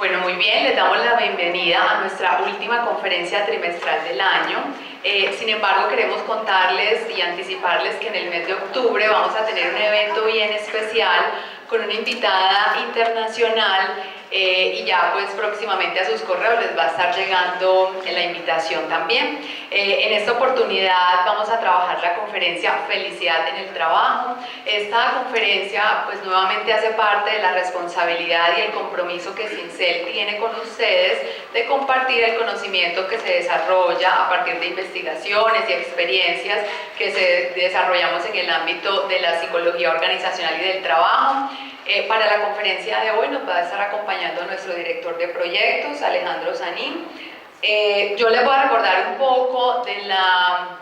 Bueno, muy bien, les damos la bienvenida a nuestra última conferencia trimestral del año. Sin embargo, queremos contarles y anticiparles que en el mes de octubre vamos a tener un evento bien especial con una invitada internacional y ya pues próximamente a sus correos les va a estar llegando la invitación también. En esta oportunidad vamos a trabajar la conferencia Felicidad en el Trabajo. Esta conferencia pues nuevamente hace parte de la responsabilidad y el compromiso que Sincel tiene con ustedes de compartir el conocimiento que se desarrolla a partir de investigaciones y experiencias que desarrollamos en el ámbito de la psicología organizacional y del trabajo. Para la conferencia de hoy nos va a estar acompañando nuestro director de proyectos, Alejandro Sanín. Yo les voy a recordar un poco de la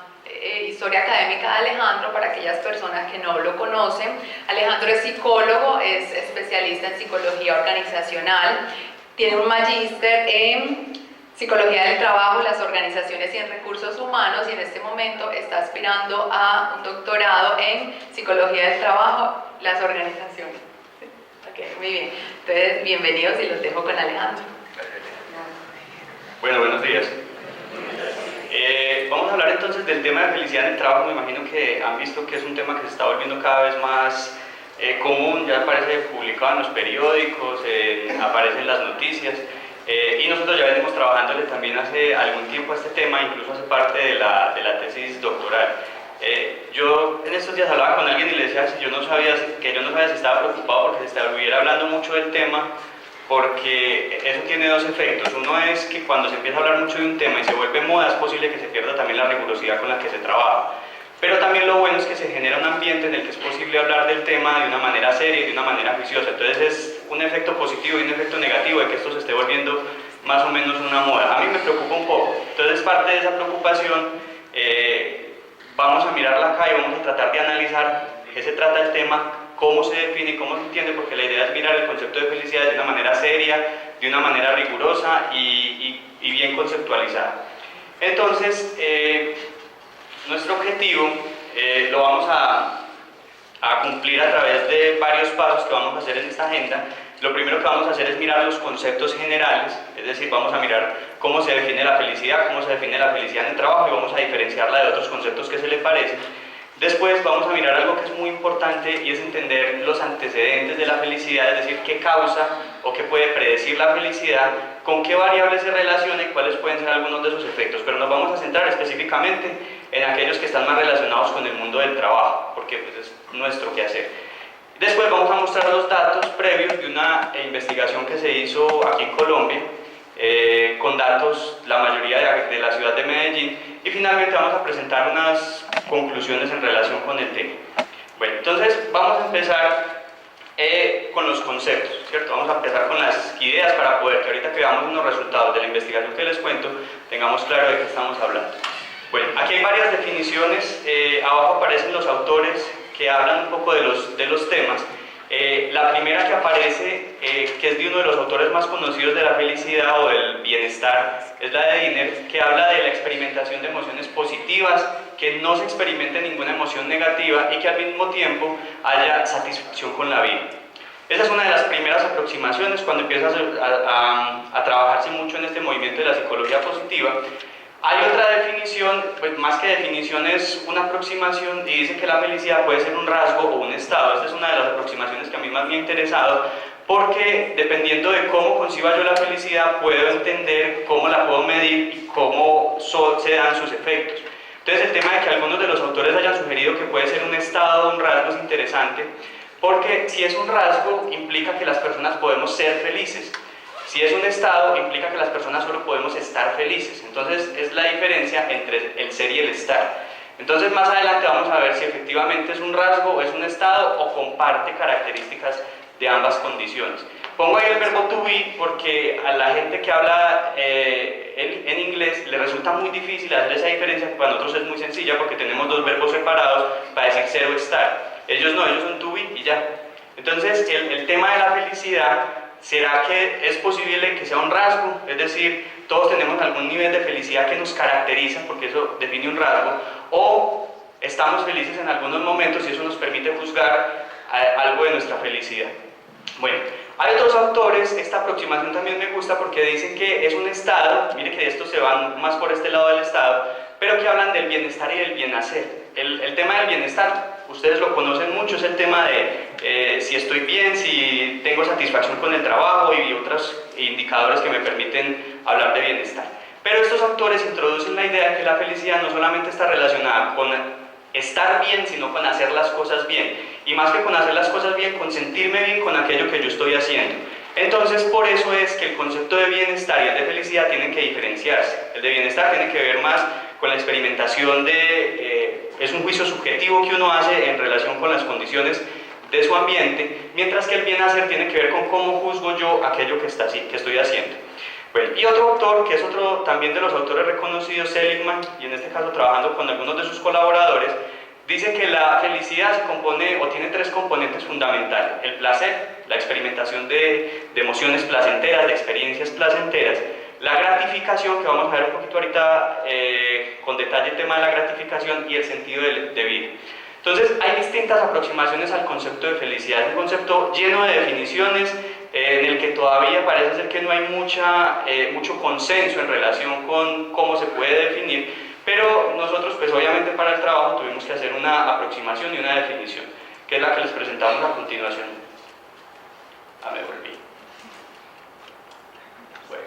historia académica de Alejandro para aquellas personas que no lo conocen. Alejandro es psicólogo, es especialista en psicología organizacional, tiene un magíster en Psicología del Trabajo, las organizaciones y en recursos humanos, y en este momento está aspirando a un doctorado en Psicología del Trabajo, las organizaciones. Ok, muy bien. Entonces, bienvenidos y los dejo con Alejandro. Bueno, buenos días. Vamos a hablar entonces del tema de felicidad en el trabajo. Me imagino que han visto que es un tema que se está volviendo cada vez más común, ya aparece publicado en los periódicos, aparece en las noticias. Y nosotros ya venimos trabajándole también hace algún tiempo a este tema, incluso hace parte de la tesis doctoral. Yo en estos días hablaba con alguien y le decía que yo no sabía si estaba preocupado porque se estuviera hablando mucho del tema, porque eso tiene dos efectos. Uno es que cuando se empieza a hablar mucho de un tema y se vuelve moda, es posible que se pierda también la rigurosidad con la que se trabaja. Pero también lo bueno es que se genera un ambiente en el que es posible hablar del tema de una manera seria y de una manera juiciosa. Entonces es un efecto positivo y un efecto negativo de que esto se esté volviendo más o menos una moda. A mí me preocupa un poco. Entonces parte de esa preocupación vamos a mirarla acá y vamos a tratar de analizar de qué se trata el tema, cómo se define, cómo se entiende, porque la idea es mirar el concepto de felicidad de una manera seria, de una manera rigurosa y bien conceptualizada. Entonces, nuestro objetivo lo vamos a cumplir a través de varios pasos que vamos a hacer en esta agenda. Lo primero que vamos a hacer es mirar los conceptos generales, es decir, vamos a mirar cómo se define la felicidad, cómo se define la felicidad en el trabajo y vamos a diferenciarla de otros conceptos que se le parecen. Después vamos a mirar algo que es muy importante y es entender los antecedentes de la felicidad, es decir, qué causa o qué puede predecir la felicidad, con qué variables se relaciona y cuáles pueden ser algunos de sus efectos. Pero nos vamos a centrar específicamente en aquellos que están más relacionados con el mundo del trabajo, porque pues, es nuestro quehacer. Después vamos a mostrar los datos previos de una investigación que se hizo aquí en Colombia, con datos, la mayoría de la ciudad de Medellín, y finalmente vamos a presentar unas conclusiones en relación con el tema. Bueno, entonces vamos a empezar con los conceptos, ¿cierto? Vamos a empezar con las ideas para poder que ahorita que veamos unos resultados de la investigación que les cuento, tengamos claro de qué estamos hablando. Bueno, aquí hay varias definiciones, abajo aparecen los autores que hablan un poco de los temas. La primera que aparece, que es de uno de los autores más conocidos de la felicidad o del bienestar, es la de Diner, que habla de la experimentación de emociones positivas, que no se experimente ninguna emoción negativa y que al mismo tiempo haya satisfacción con la vida. Esa es una de las primeras aproximaciones cuando empiezas a trabajarse mucho en este movimiento de la psicología positiva. Hay otra definición, pues más que definición es una aproximación y dice que la felicidad puede ser un rasgo o un estado. Esta es una de las aproximaciones que a mí más me ha interesado porque dependiendo de cómo conciba yo la felicidad puedo entender cómo la puedo medir y cómo se dan sus efectos. Entonces el tema de que algunos de los autores hayan sugerido que puede ser un estado o un rasgo es interesante porque si es un rasgo implica que las personas podemos ser felices. Si es un estado, implica que las personas solo podemos estar felices. Entonces, es la diferencia entre el ser y el estar. Entonces, más adelante vamos a ver si efectivamente es un rasgo, es un estado o comparte características de ambas condiciones. Pongo ahí el verbo to be porque a la gente que habla en inglés le resulta muy difícil hacer esa diferencia, que para nosotros es muy sencilla porque tenemos dos verbos separados para decir ser o estar. Ellos no, ellos son to be y ya. Entonces, el tema de la felicidad, ¿será que es posible que sea un rasgo? Es decir, todos tenemos algún nivel de felicidad que nos caracteriza, porque eso define un rasgo, o estamos felices en algunos momentos y eso nos permite juzgar algo de nuestra felicidad. Bueno, Hay otros autores, esta aproximación también me gusta porque dicen que es un estado, mire que estos se van más por este lado del estado, pero que hablan del bienestar y del bienhacer. El tema del bienestar, ustedes lo conocen mucho, es el tema de si estoy bien, si tengo satisfacción con el trabajo y otros indicadores que me permiten hablar de bienestar. Pero estos autores introducen la idea de que la felicidad no solamente está relacionada con estar bien, sino con hacer las cosas bien. Y más que con hacer las cosas bien, con sentirme bien con aquello que yo estoy haciendo. Entonces, por eso es que el concepto de bienestar y el de felicidad tienen que diferenciarse. El de bienestar tiene que ver más con la experimentación es un juicio subjetivo que uno hace en relación con las condiciones de su ambiente, mientras que el bienhacer tiene que ver con cómo juzgo yo aquello que estoy haciendo. Bueno, y otro autor, que es otro también de los autores reconocidos, Seligman, y en este caso trabajando con algunos de sus colaboradores, dice que la felicidad se compone o tiene tres componentes fundamentales: el placer, la experimentación de emociones placenteras, de experiencias placenteras; la gratificación, que vamos a ver un poquito ahorita con detalle el tema de la gratificación; y el sentido de vida. Entonces hay distintas aproximaciones al concepto de felicidad. Es un concepto lleno de definiciones, en el que todavía parece ser que no hay mucho consenso en relación con cómo se puede definir, pero nosotros pues obviamente para el trabajo tuvimos que hacer una aproximación y una definición, que es la que les presentamos a continuación. Me volví. Bueno.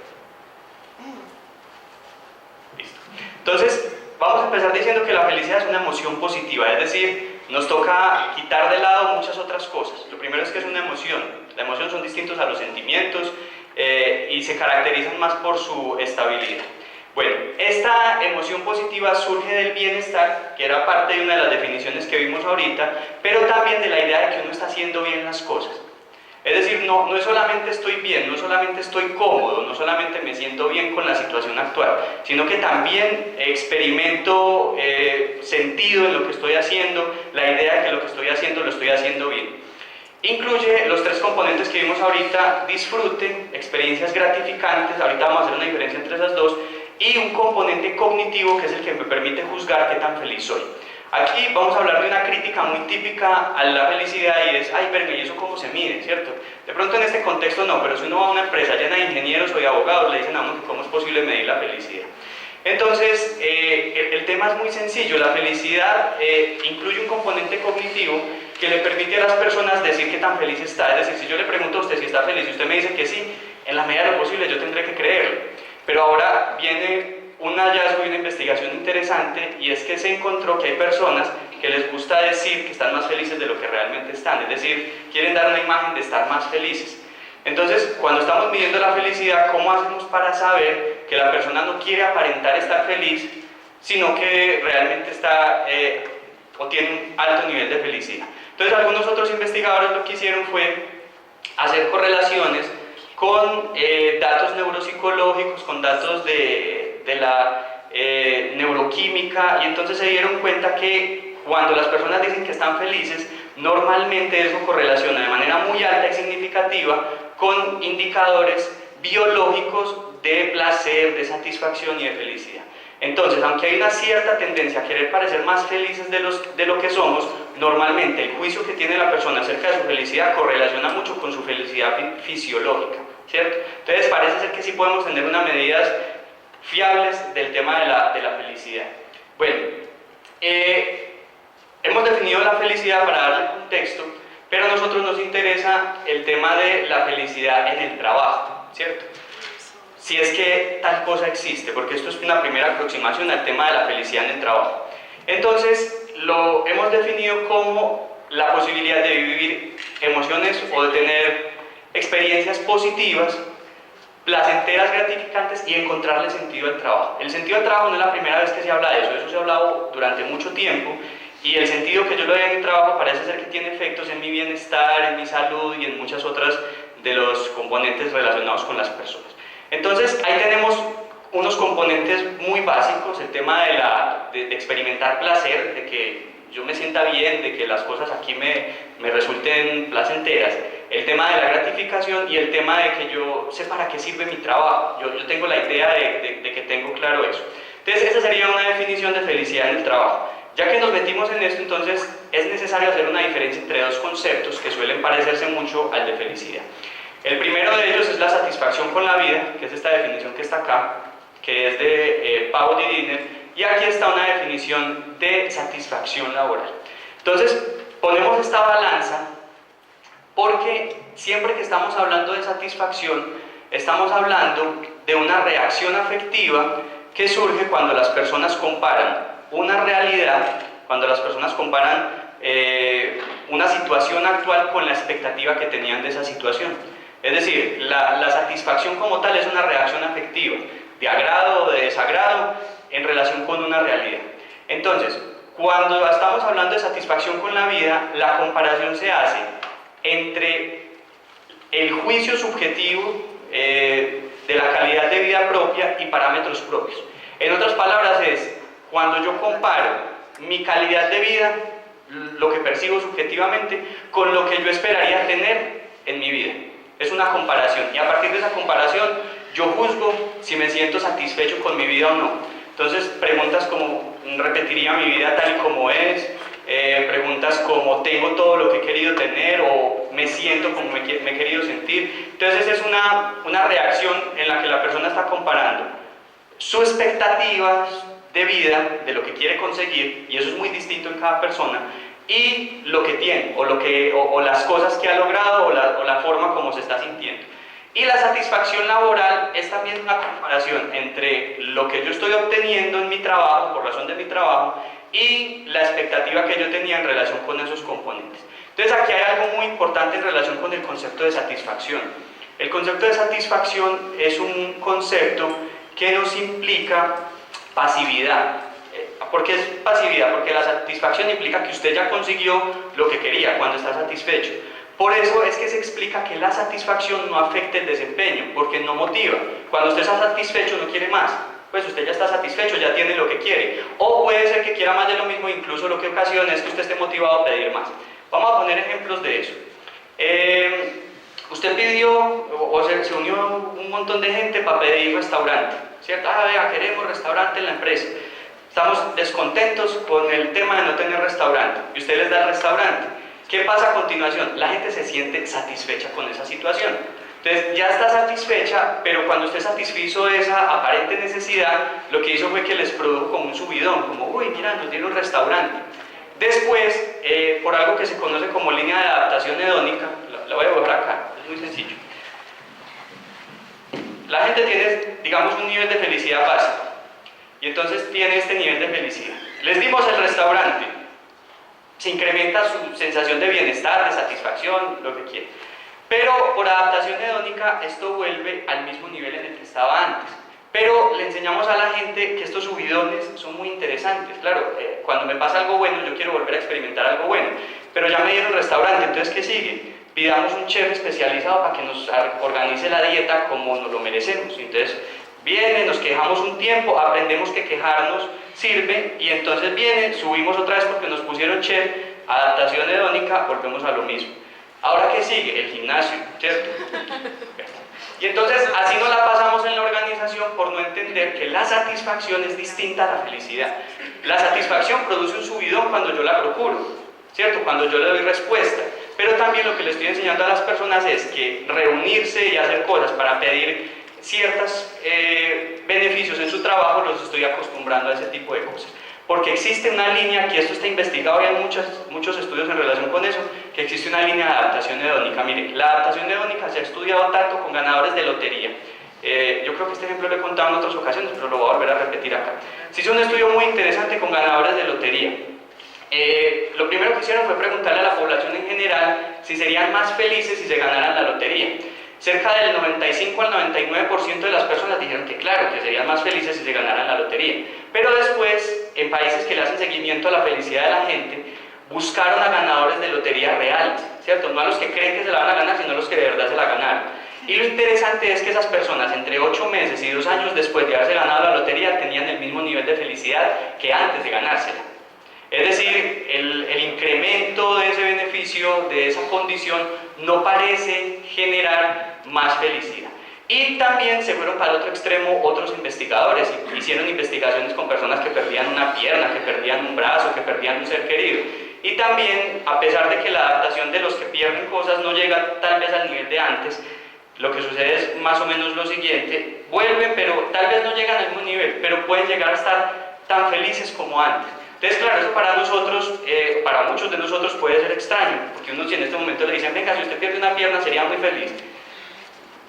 Listo. Entonces, vamos a empezar diciendo que la felicidad es una emoción positiva, es decir, nos toca quitar de lado muchas otras cosas. Lo primero es que es una emoción. La emoción son distintos a los sentimientos y se caracterizan más por su estabilidad. Bueno, esta emoción positiva surge del bienestar, que era parte de una de las definiciones que vimos ahorita, pero también de la idea de que uno está haciendo bien las cosas. Es decir, no es solamente estoy bien, no solamente estoy cómodo, no solamente me siento bien con la situación actual, sino que también experimento sentido en lo que estoy haciendo, la idea de que lo que estoy haciendo lo estoy haciendo bien. Incluye los tres componentes que vimos ahorita: disfrute, experiencias gratificantes, ahorita vamos a hacer una diferencia entre esas dos, y un componente cognitivo, que es el que me permite juzgar qué tan feliz soy. Aquí vamos a hablar de una crítica muy típica a la felicidad, y es: ay, verga, ¿y eso cómo se mide? ¿Cierto? De pronto en este contexto no, pero si uno va a una empresa llena de ingenieros o de abogados, le dicen a uno que cómo es posible medir la felicidad. Entonces, el tema es muy sencillo. La felicidad incluye un componente cognitivo que le permite a las personas decir qué tan feliz está. Es decir, si yo le pregunto a usted si está feliz y usted me dice que sí, en la medida de lo posible yo tendré que creerlo. Pero ahora viene un hallazgo y una investigación interesante, y es que se encontró que hay personas que les gusta decir que están más felices de lo que realmente están, es decir, quieren dar una imagen de estar más felices. Entonces, cuando estamos midiendo la felicidad, ¿cómo hacemos para saber que la persona no quiere aparentar estar feliz, sino que realmente está o tiene un alto nivel de felicidad? Entonces, algunos otros investigadores lo que hicieron fue hacer correlaciones con datos neuropsicológicos, con datos de la neuroquímica, y entonces se dieron cuenta que cuando las personas dicen que están felices, normalmente eso correlaciona de manera muy alta y significativa con indicadores biológicos de placer, de satisfacción y de felicidad. Entonces, aunque hay una cierta tendencia a querer parecer más felices de lo que somos, normalmente el juicio que tiene la persona acerca de su felicidad correlaciona mucho con su felicidad fisiológica, ¿cierto? Entonces, parece ser que sí podemos tener unas medidas fiables del tema de la felicidad. Bueno, hemos definido la felicidad para darle contexto, pero a nosotros nos interesa el tema de la felicidad en el trabajo, ¿cierto? Si es que tal cosa existe, porque esto es una primera aproximación al tema de la felicidad en el trabajo. Entonces, lo hemos definido como la posibilidad de vivir emociones o de tener experiencias positivas, placenteras, gratificantes, y encontrarle sentido al trabajo. El sentido al trabajo no es la primera vez que se habla de eso se ha hablado durante mucho tiempo, y el sentido que yo le doy a mi trabajo parece ser que tiene efectos en mi bienestar, en mi salud y en muchas otras de los componentes relacionados con las personas. Entonces, ahí tenemos unos componentes muy básicos: el tema de experimentar placer, de que yo me sienta bien, de que las cosas aquí me resulten placenteras; el tema de la gratificación; y el tema de que yo sé para qué sirve mi trabajo. Yo tengo la idea de que tengo claro eso. Entonces, esa sería una definición de felicidad en el trabajo. Ya que nos metimos en esto, entonces es necesario hacer una diferencia entre dos conceptos que suelen parecerse mucho al de felicidad. El primero de ellos es la satisfacción con la vida, que es esta definición que está acá, que es de Paul Diner, y aquí está una definición de satisfacción laboral. Entonces, ponemos esta balanza porque siempre que estamos hablando de satisfacción, estamos hablando de una reacción afectiva que surge cuando las personas comparan una realidad, cuando las personas comparan una situación actual con la expectativa que tenían de esa situación. Es decir, la satisfacción como tal es una reacción afectiva, de agrado o de desagrado en relación con una realidad. Entonces, cuando estamos hablando de satisfacción con la vida, la comparación se hace entre el juicio subjetivo de la calidad de vida propia y parámetros propios. En otras palabras es, cuando yo comparo mi calidad de vida, lo que percibo subjetivamente, con lo que yo esperaría tener en mi vida. Es una comparación, y a partir de esa comparación yo juzgo si me siento satisfecho con mi vida o no. Entonces, preguntas como, ¿repetiría mi vida tal y como es? Preguntas como, ¿tengo todo lo que he querido tener? ¿O me siento como me he querido sentir? Entonces es una reacción en la que la persona está comparando sus expectativas de vida, de lo que quiere conseguir, y eso es muy distinto en cada persona, y lo que tiene, o las cosas que ha logrado, o la forma como se está sintiendo. Y la satisfacción laboral es también una comparación entre lo que yo estoy obteniendo en mi trabajo, por razón de mi trabajo, y la expectativa que yo tenía en relación con esos componentes. Entonces aquí hay algo muy importante en relación con el concepto de satisfacción. El concepto de satisfacción es un concepto que nos implica pasividad. ¿Por qué es pasividad? Porque la satisfacción implica que usted ya consiguió lo que quería cuando está satisfecho. Por eso es que se explica que la satisfacción no afecta el desempeño, porque no motiva. Cuando usted está satisfecho no quiere más, pues usted ya está satisfecho, ya tiene lo que quiere. O puede ser que quiera más de lo mismo, incluso lo que ocasiona es que usted esté motivado a pedir más. Vamos a poner ejemplos de eso. Usted pidió, o se unió un montón de gente para pedir restaurante, ¿cierto? Vea, queremos restaurante en la empresa. Estamos descontentos con el tema de no tener restaurante, y usted les da el restaurante. ¿Qué pasa a continuación? La gente se siente satisfecha con esa situación. Entonces ya está satisfecha, pero cuando usted satisfizo esa aparente necesidad, lo que hizo fue que les produjo como un subidón, como, uy, mira, nos dieron un restaurante. Después, por algo que se conoce como línea de adaptación hedónica, la voy a dibujar acá, es muy sencillo. La gente tiene, digamos, un nivel de felicidad básico, y entonces tiene este nivel de felicidad. Les dimos el restaurante, se incrementa su sensación de bienestar, de satisfacción, lo que quiere. Pero por adaptación hedónica esto vuelve al mismo nivel en el que estaba antes. Pero le enseñamos a la gente que estos subidones son muy interesantes. Claro, cuando me pasa algo bueno, yo quiero volver a experimentar algo bueno. Pero ya me dieron restaurante, entonces ¿qué sigue? Pidamos un chef especializado para que nos organice la dieta como nos lo merecemos. Entonces viene, nos quejamos un tiempo, aprendemos que quejarnos sirve, y entonces viene, subimos otra vez porque nos pusieron chef, adaptación hedónica, volvemos a lo mismo. Ahora, ¿qué sigue? El gimnasio, ¿cierto? Y entonces así nos la pasamos en la organización por no entender que la satisfacción es distinta a la felicidad. La satisfacción produce un subidón cuando yo la procuro, ¿cierto? Cuando yo le doy respuesta. Pero también lo que le estoy enseñando a las personas es que reunirse y hacer cosas para pedir ciertos beneficios en su trabajo, los estoy acostumbrando a ese tipo de cosas. Porque existe una línea, que esto está investigado y hay muchos estudios en relación con eso, que existe una línea de adaptación hedónica. Mire, la adaptación hedónica se ha estudiado tanto con ganadores de lotería. Yo creo que este ejemplo lo he contado en otras ocasiones, pero lo voy a volver a repetir acá. Se hizo un estudio muy interesante con ganadores de lotería. Lo primero que hicieron fue preguntarle a la población en general si serían más felices si se ganaran la lotería. Cerca del 95 al 99% de las personas dijeron que claro, que serían más felices si se ganaran la lotería. Pero después, en países que le hacen seguimiento a la felicidad de la gente, buscaron a ganadores de lotería reales, ¿cierto? No a los que creen que se la van a ganar, sino a los que de verdad se la ganaron. Y lo interesante es que esas personas, entre 8 meses y 2 años después de haberse ganado la lotería, tenían el mismo nivel de felicidad que antes de ganársela. Es decir, el incremento de ese beneficio, de esa condición, no parece generar más felicidad. Y también se fueron para el otro extremo otros investigadores, hicieron investigaciones con personas que perdían una pierna, que perdían un brazo, que perdían un ser querido. Y también, a pesar de que la adaptación de los que pierden cosas no llega tal vez al nivel de antes, lo que sucede es más o menos lo siguiente: vuelven, pero tal vez no llegan al mismo nivel, pero pueden llegar a estar tan felices como antes. Entonces, claro, eso para nosotros, para muchos de nosotros puede ser extraño, porque uno si en este momento le dicen, venga, si usted pierde una pierna sería muy feliz,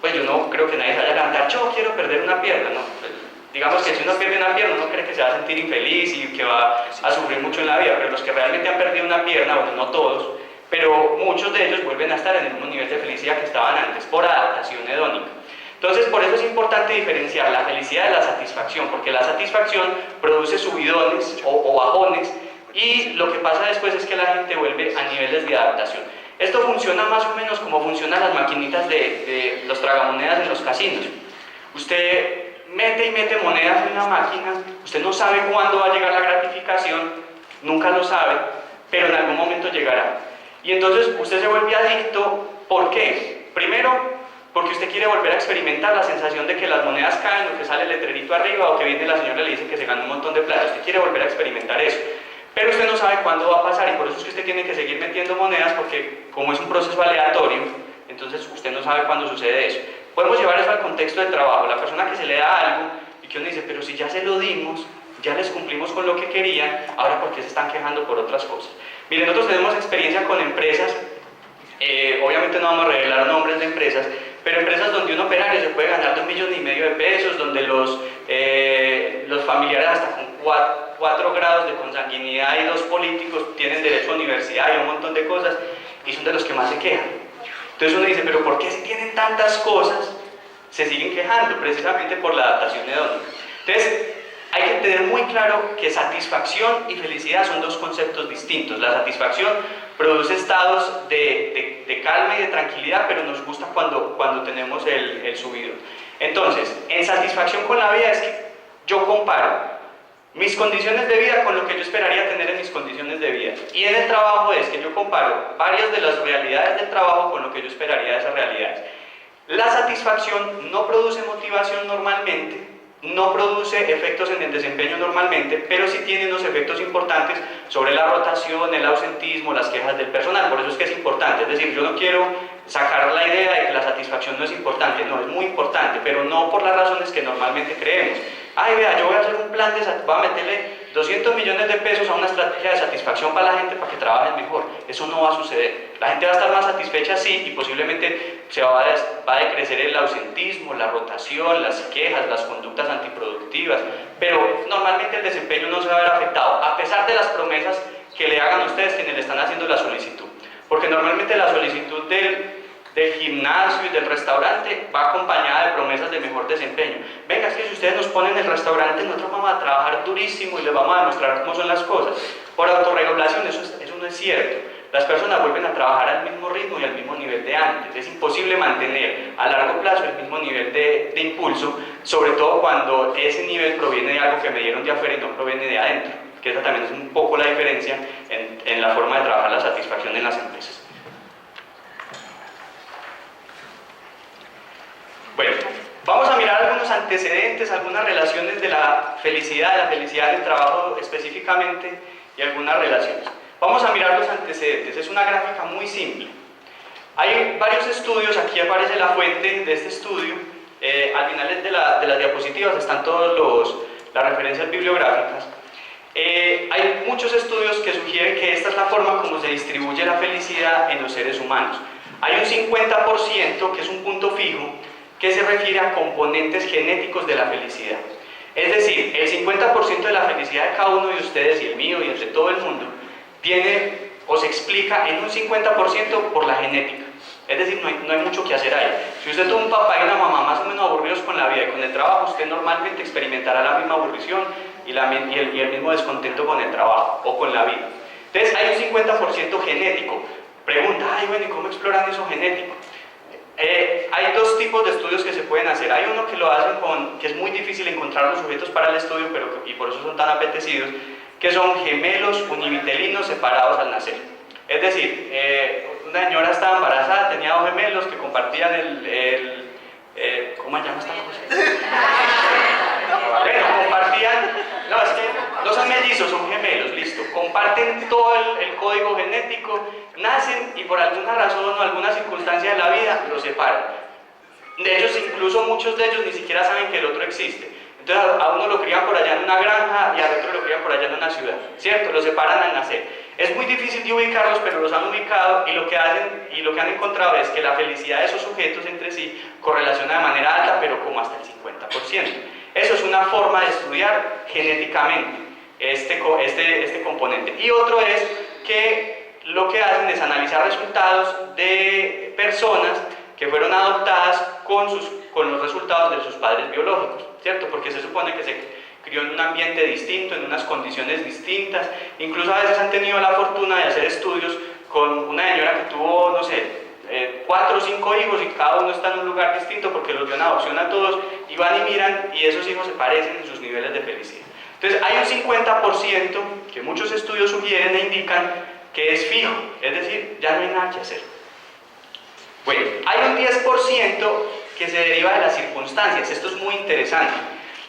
pues yo no creo que nadie se vaya a levantar, yo quiero perder una pierna, ¿no? Pues, digamos que si uno pierde una pierna, uno cree que se va a sentir infeliz y que va a sufrir mucho en la vida, pero los que realmente han perdido una pierna, bueno, no todos, pero muchos de ellos vuelven a estar en el mismo nivel de felicidad que estaban antes, por adaptación hedónica. Entonces, por eso es importante diferenciar la felicidad de la satisfacción, porque la satisfacción produce subidones o bajones, y lo que pasa después es que la gente vuelve a niveles de adaptación. Esto funciona más o menos como funcionan las maquinitas de los tragamonedas en los casinos. Usted mete y mete monedas en una máquina, usted no sabe cuándo va a llegar la gratificación, nunca lo sabe, pero en algún momento llegará. Y entonces usted se vuelve adicto. ¿Por qué? Primero, porque usted quiere volver a experimentar la sensación de que las monedas caen, o que sale el letrerito arriba, o que viene la señora y le dice que se gana un montón de plata. Usted quiere volver a experimentar eso, pero usted no sabe cuándo va a pasar, y por eso es que usted tiene que seguir metiendo monedas, porque como es un proceso aleatorio, entonces usted no sabe cuándo sucede eso. Podemos llevar eso al contexto del trabajo. La persona que se le da algo y que uno dice, pero si ya se lo dimos, ya les cumplimos con lo que querían, ahora ¿por qué se están quejando por otras cosas? Miren, nosotros tenemos experiencia con empresas, obviamente no vamos a revelar nombres de empresas, pero empresas donde un operario se puede ganar 2,5 millones de pesos, donde los familiares hasta con 4 grados de consanguinidad y 2 políticos tienen derecho a universidad y un montón de cosas, y son de los que más se quejan. Entonces uno dice, pero ¿por qué si tienen tantas cosas se siguen quejando? Precisamente por la adaptación hedónica. Entonces, hay que tener muy claro que satisfacción y felicidad son dos conceptos distintos. La satisfacción produce estados de calma y de tranquilidad, pero nos gusta cuando tenemos el subidón. Entonces, en satisfacción con la vida es que yo comparo mis condiciones de vida con lo que yo esperaría tener en mis condiciones de vida. Y en el trabajo es que yo comparo varias de las realidades del trabajo con lo que yo esperaría de esas realidades. La satisfacción no produce motivación normalmente, no produce efectos en el desempeño normalmente, pero sí tiene unos efectos importantes sobre la rotación, el ausentismo, las quejas del personal. Por eso es que es importante. Es decir, yo no quiero sacar la idea de que la satisfacción no es importante. No, es muy importante, pero no por las razones que normalmente creemos. Ay, vea, yo voy a hacer un plan voy a meterle 200 millones de pesos a una estrategia de satisfacción para la gente para que trabajen mejor. Eso no va a suceder. La gente va a estar más satisfecha, sí, y posiblemente va a decrecer el ausentismo, la rotación, las quejas, las conductas antiproductivas, pero normalmente el desempeño no se va a ver afectado, a pesar de las promesas que le hagan a ustedes quienes le están haciendo la solicitud. Porque normalmente la solicitud del gimnasio y del restaurante va acompañada de promesas de mejor desempeño. Venga, es que si ustedes nos ponen en el restaurante, nosotros vamos a trabajar durísimo y les vamos a demostrar cómo son las cosas. Por autorregulación, eso no es cierto. Las personas vuelven a trabajar al mismo ritmo y al mismo nivel de antes. Es imposible mantener a largo plazo el mismo nivel de impulso, sobre todo cuando ese nivel proviene de algo que me dieron de afuera y no proviene de adentro, que esa también es un poco la diferencia en la forma de trabajar la satisfacción en las empresas. Bueno, vamos a mirar algunos antecedentes, algunas relaciones de la felicidad en el trabajo específicamente, y algunas relaciones. Vamos a mirar los antecedentes. Es una gráfica muy simple. Hay varios estudios, aquí aparece la fuente de este estudio. Al final de las diapositivas están todas las referencias bibliográficas. Hay muchos estudios que sugieren que esta es la forma como se distribuye la felicidad en los seres humanos. Hay un 50%, que es un punto fijo, que se refiere a componentes genéticos de la felicidad. Es decir, el 50% de la felicidad de cada uno de ustedes y el mío y el de todo el mundo tiene o se explica en un 50% por la genética. Es decir, no hay mucho que hacer ahí. Si usted tuvo un papá y una mamá más o menos aburridos con la vida y con el trabajo, usted normalmente experimentará la misma aburrición y el mismo descontento con el trabajo o con la vida. Entonces hay un 50% genético. Pregunta, ay, bueno, ¿y cómo exploran eso genético? Hay dos tipos de estudios que se pueden hacer. Hay uno que lo hacen que es muy difícil encontrar los sujetos para el estudio, y por eso son tan apetecidos, que son gemelos univitelinos separados al nacer. Es decir, una señora estaba embarazada, tenía 2 gemelos que compartían ¿cómo se llama esta cosa? Bueno, compartían, no, es que no son mellizos, son gemelos, listo. Comparten todo el código genético, nacen y por alguna razón o alguna circunstancia de la vida los separan. De ellos, incluso muchos de ellos ni siquiera saben que el otro existe. Entonces a uno lo crían por allá en una granja y al otro lo crían por allá en una ciudad, ¿cierto? Los separan al nacer. Es muy difícil de ubicarlos, pero los han ubicado y lo que han encontrado es que la felicidad de esos sujetos entre sí correlaciona de manera alta, pero como hasta el 50%. Eso es una forma de estudiar genéticamente este componente. Y otro es que lo que hacen es analizar resultados de personas que fueron adoptadas con los resultados de sus padres biológicos, ¿cierto? Porque se supone que se crió en un ambiente distinto, en unas condiciones distintas. Incluso a veces han tenido la fortuna de hacer estudios con una señora que tuvo, no sé, 4 o 5 hijos y cada uno está en un lugar distinto porque los dio en adopción a todos, y van y miran y esos hijos se parecen en sus niveles de felicidad. Entonces hay un 50% que muchos estudios sugieren e indican que es fijo, es decir, ya no hay nada que hacer. Bueno, hay un 10% que se deriva de las circunstancias. Esto es muy interesante,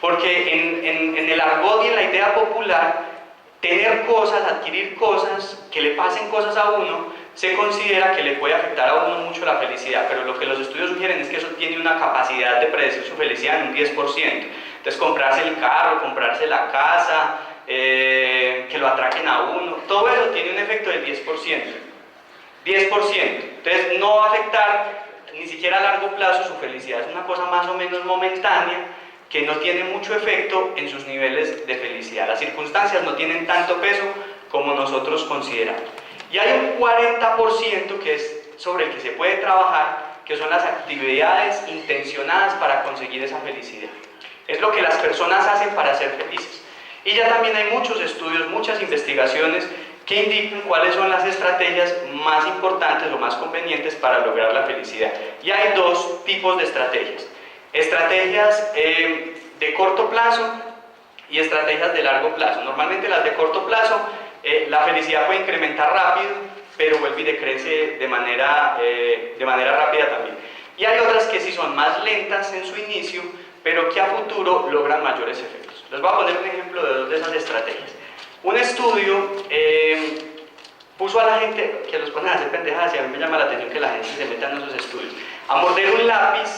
porque en el argot y en la idea popular, tener cosas, adquirir cosas, que le pasen cosas a uno, se considera que le puede afectar a uno mucho la felicidad, pero lo que los estudios sugieren es que eso tiene una capacidad de predecir su felicidad en un 10%. Entonces comprarse el carro, comprarse la casa, que lo atraquen a uno, todo eso tiene un efecto del 10%. 10%. Entonces no va a afectar ni siquiera a largo plazo su felicidad, es una cosa más o menos momentánea que no tiene mucho efecto en sus niveles de felicidad. Las circunstancias no tienen tanto peso como nosotros consideramos. Y hay un 40% que es sobre el que se puede trabajar, que son las actividades intencionadas para conseguir esa felicidad. Es lo que las personas hacen para ser felices. Y ya también hay muchos estudios, muchas investigaciones que indican cuáles son las estrategias más importantes o más convenientes para lograr la felicidad. Y hay dos tipos de estrategias. Estrategias de corto plazo y estrategias de largo plazo. Normalmente las de corto plazo, la felicidad puede incrementar rápido, pero vuelve y decrece de manera rápida también. Y hay otras que sí son más lentas en su inicio, pero que a futuro logran mayores efectos. Les voy a poner un ejemplo de dos de esas estrategias. Un estudio puso a la gente, que los ponen a hacer pendejadas, y a mí me llama la atención que la gente se meta en esos estudios, a morder un lápiz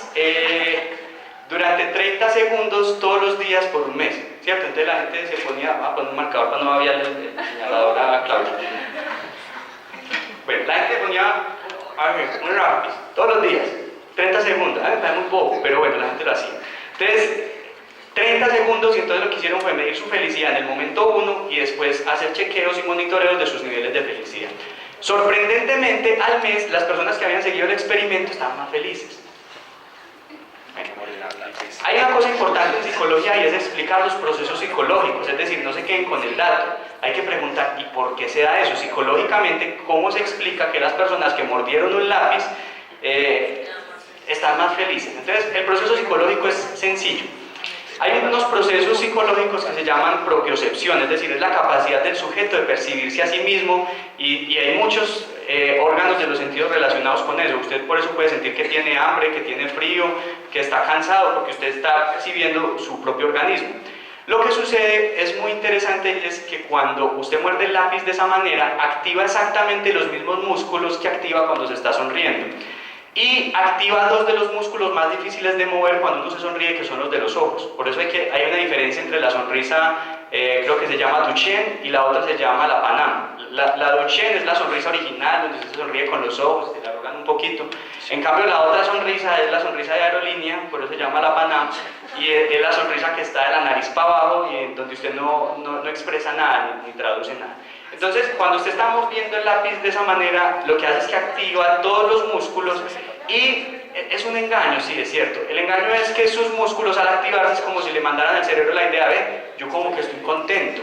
durante 30 segundos todos los días por un mes, ¿cierto? Entonces la gente se ponía a poner un marcador cuando no había el señalador a Claudia. Bueno, la gente ponía un lápiz todos los días, 30 segundos, me parece muy poco, pero bueno, la gente lo hacía. Entonces, 30 segundos, y entonces lo que hicieron fue medir su felicidad en el momento 1 y después hacer chequeos y monitoreos de sus niveles de felicidad. Sorprendentemente, al mes, las personas que habían seguido el experimento estaban más felices. Hay una cosa importante en psicología y es explicar los procesos psicológicos, es decir, no se queden con el dato. Hay que preguntar, ¿y por qué se da eso? Psicológicamente, ¿cómo se explica que las personas que mordieron un lápiz están más felices? Entonces, el proceso psicológico es sencillo. Hay unos procesos psicológicos que se llaman propiocepción, es decir, es la capacidad del sujeto de percibirse a sí mismo, y hay muchos órganos de los sentidos relacionados con eso. Usted por eso puede sentir que tiene hambre, que tiene frío, que está cansado, porque usted está percibiendo su propio organismo. Lo que sucede es muy interesante, es que cuando usted muerde el lápiz de esa manera, activa exactamente los mismos músculos que activa cuando se está sonriendo. Y activa dos de los músculos más difíciles de mover cuando uno se sonríe, que son los de los ojos. Por eso hay una diferencia entre la sonrisa, creo que se llama Duchenne, y la otra se llama la Panam. La Duchenne es la sonrisa original, donde usted se sonríe con los ojos, se le arrugan un poquito. En cambio, la otra sonrisa es la sonrisa de aerolínea, por eso se llama la Panam, y es la sonrisa que está de la nariz para abajo, y donde usted no expresa nada, ni traduce nada. Entonces, cuando usted está moviendo el lápiz de esa manera, lo que hace es que activa todos los músculos, y es un engaño, sí, es cierto. El engaño es que sus músculos, al activarse, es como si le mandaran al cerebro la idea de, yo como que estoy contento.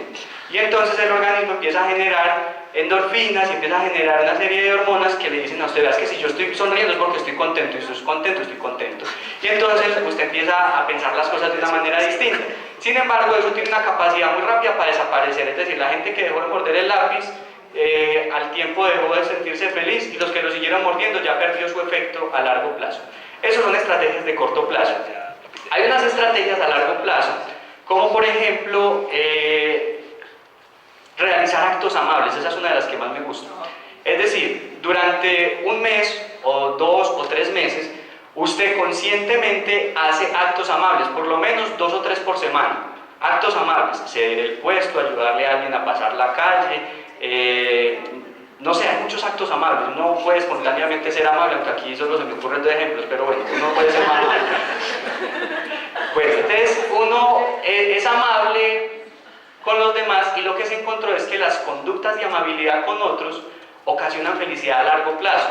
Y entonces el organismo empieza a generar endorfinas y empieza a generar una serie de hormonas que le dicen a usted, es que si yo estoy sonriendo es porque estoy contento, y si estoy contento, estoy contento. Y entonces usted empieza a pensar las cosas de una manera distinta. Sin embargo, eso tiene una capacidad muy rápida para desaparecer, es decir, la gente que dejó de morder el lápiz, al tiempo dejó de sentirse feliz, y los que lo siguieron mordiendo ya perdió su efecto a largo plazo. Esas son estrategias de corto plazo. Hay unas estrategias a largo plazo, como por ejemplo, realizar actos amables. Esa es una de las que más me gusta. Es decir, durante un mes, o 2 o 3 meses, usted conscientemente hace actos amables, por lo menos 2 o 3 por semana. Actos amables, ceder el puesto, ayudarle a alguien a pasar la calle, no sé, hay muchos actos amables. Uno puede espontáneamente ser amable, aunque aquí solo se me ocurren 2 ejemplos, pero bueno, uno puede ser amable. Bueno, entonces uno es amable con los demás y lo que se encontró es que las conductas de amabilidad con otros ocasionan felicidad a largo plazo.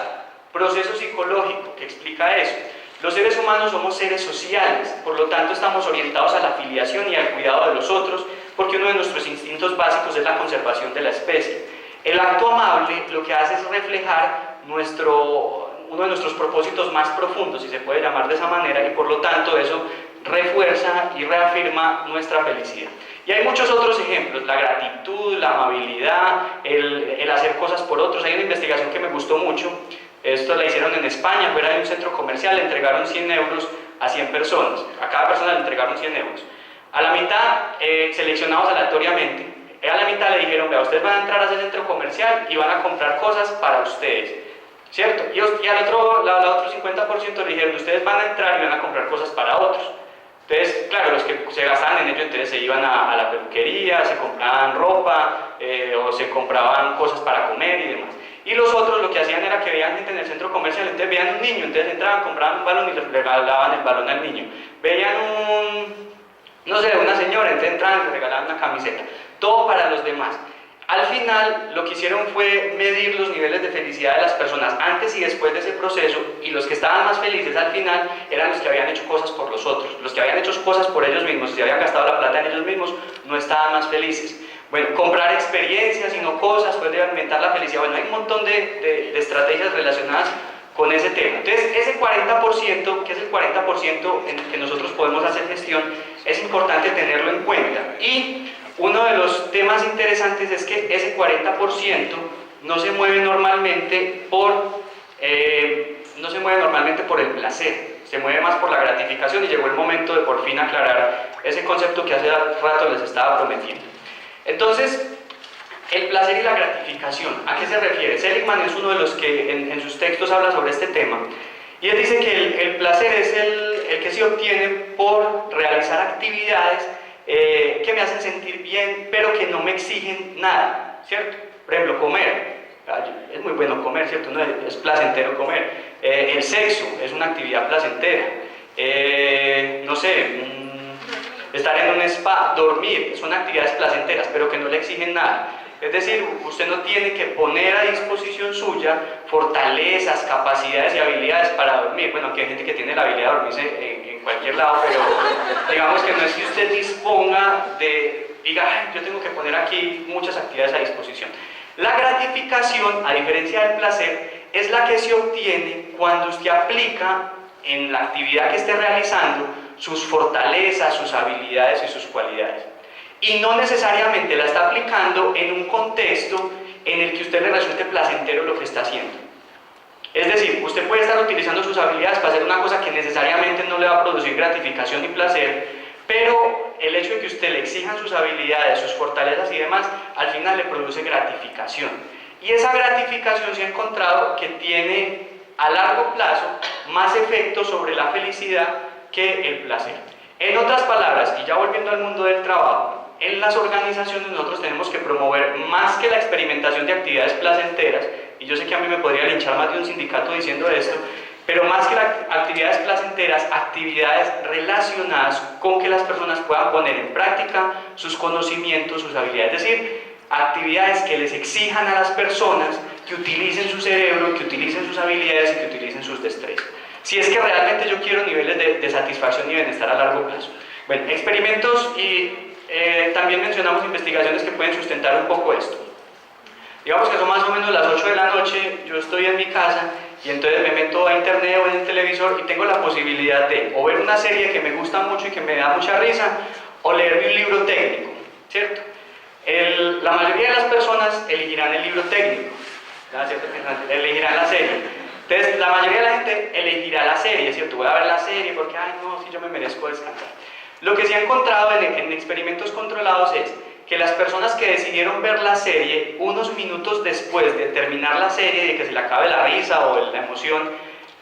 Proceso psicológico que explica eso. Los seres humanos somos seres sociales, por lo tanto estamos orientados a la afiliación y al cuidado de los otros, porque uno de nuestros instintos básicos es la conservación de la especie. El acto amable lo que hace es reflejar uno de nuestros propósitos más profundos, si se puede llamar de esa manera, y por lo tanto eso refuerza y reafirma nuestra felicidad. Y hay muchos otros ejemplos: la gratitud, la amabilidad, el hacer cosas por otros. Hay una investigación que me gustó mucho. Esto la hicieron en España, fuera de un centro comercial, le entregaron 100 euros a 100 personas. A cada persona le entregaron 100 euros. A la mitad, seleccionados aleatoriamente, a la mitad le dijeron: vea, ustedes van a entrar a ese centro comercial y van a comprar cosas para ustedes, ¿cierto? Y al otro 50% le dijeron: ustedes van a entrar y van a comprar cosas para otros. Entonces, claro, los que se gastaban en ello, entonces se iban a la peluquería, se compraban ropa, o se compraban cosas para comer y demás. Y los otros lo que hacían era que veían gente en el centro comercial, entonces veían un niño, entonces entraban, compraban un balón y les regalaban el balón al niño. Veían una señora, entonces entraban y les regalaban una camiseta. Todo para los demás. Al final, lo que hicieron fue medir los niveles de felicidad de las personas antes y después de ese proceso, y los que estaban más felices al final eran los que habían hecho cosas por los otros. Los que habían hecho cosas por ellos mismos, si habían gastado la plata en ellos mismos, no estaban más felices. Bueno, comprar experiencias y no cosas puede aumentar la felicidad. Bueno, hay un montón de estrategias relacionadas con ese tema. Entonces, ese 40%, que es el 40% en que nosotros podemos hacer gestión, es importante tenerlo en cuenta. Y uno de los temas interesantes es que ese 40% no se mueve normalmente por el placer, se mueve más por la gratificación, y llegó el momento de por fin aclarar ese concepto que hace rato les estaba prometiendo. Entonces, el placer y la gratificación, ¿a qué se refiere? Seligman es uno de los que en sus textos habla sobre este tema, y él dice que el placer es el que se obtiene por realizar actividades que me hacen sentir bien, pero que no me exigen nada, ¿cierto? Por ejemplo, comer. Es muy bueno comer, ¿cierto? No, es placentero comer. El sexo es una actividad placentera. No sé, estar en un spa, dormir, son actividades placenteras, pero que no le exigen nada. Es decir, usted no tiene que poner a disposición suya fortalezas, capacidades y habilidades para dormir. Bueno, aunque hay gente que tiene la habilidad de dormirse en cualquier lado, pero digamos que no es que usted diga, ay, yo tengo que poner aquí muchas actividades a disposición. La gratificación, a diferencia del placer, es la que se obtiene cuando usted aplica en la actividad que esté realizando sus fortalezas, sus habilidades y sus cualidades. Y no necesariamente la está aplicando en un contexto en el que a usted le resulte placentero lo que está haciendo. Es decir, usted puede estar utilizando sus habilidades para hacer una cosa que necesariamente no le va a producir gratificación ni placer, pero el hecho de que usted le exijan sus habilidades, sus fortalezas y demás, al final le produce gratificación. Y esa gratificación se ha encontrado que tiene a largo plazo más efecto sobre la felicidad que el placer. En otras palabras, y ya volviendo al mundo del trabajo, en las organizaciones nosotros tenemos que promover más que la experimentación de actividades placenteras, y yo sé que a mí me podría linchar más de un sindicato diciendo esto, pero más que las actividades placenteras, actividades relacionadas con que las personas puedan poner en práctica sus conocimientos, sus habilidades, es decir, actividades que les exijan a las personas que utilicen su cerebro, que utilicen sus habilidades y que utilicen sus destrezas. Si es que realmente yo quiero niveles de satisfacción y bienestar a largo plazo. Bueno, experimentos y también mencionamos investigaciones que pueden sustentar un poco esto. Digamos que son más o menos las 8 de la noche, yo estoy en mi casa y entonces me meto a internet o en el televisor y tengo la posibilidad de o ver una serie que me gusta mucho y que me da mucha risa, o leer un libro técnico, ¿cierto? La mayoría de las personas elegirán el libro técnico, elegirán la serie. Entonces, la mayoría de la gente elegirá la serie, ¿cierto? Voy a ver la serie porque, ay, no, si yo me merezco descansar. Lo que se ha encontrado en experimentos controlados es que las personas que decidieron ver la serie unos minutos después de terminar la serie, de que se le acabe la risa o la emoción,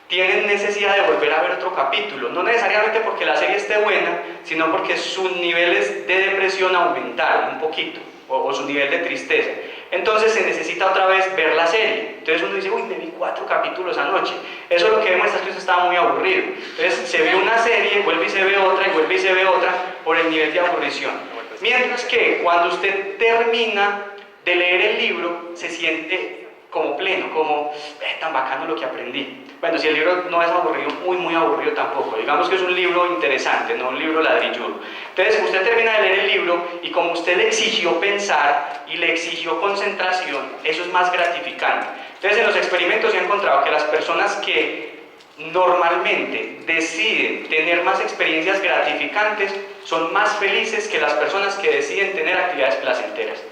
tienen necesidad de volver a ver otro capítulo, no necesariamente porque la serie esté buena, sino porque sus niveles de depresión aumentaron un poquito, o su nivel de tristeza. Entonces se necesita otra vez ver la serie. Entonces uno dice, uy, me vi 4 capítulos anoche. Eso lo que demuestra es que usted estaba muy aburrido. Entonces se ve una serie, vuelve y se ve otra, y vuelve y se ve otra, por el nivel de aburrición. Mientras que cuando usted termina de leer el libro, se siente como pleno, como, tan bacano lo que aprendí. Bueno, si el libro no es aburrido, muy aburrido tampoco. Digamos que es un libro interesante, no un libro ladrilludo. Entonces, usted termina de leer el libro y como usted le exigió pensar y le exigió concentración, eso es más gratificante. Entonces, en los experimentos se ha encontrado que las personas que normalmente deciden tener más experiencias gratificantes son más felices que las personas que deciden tener actividades placenteras.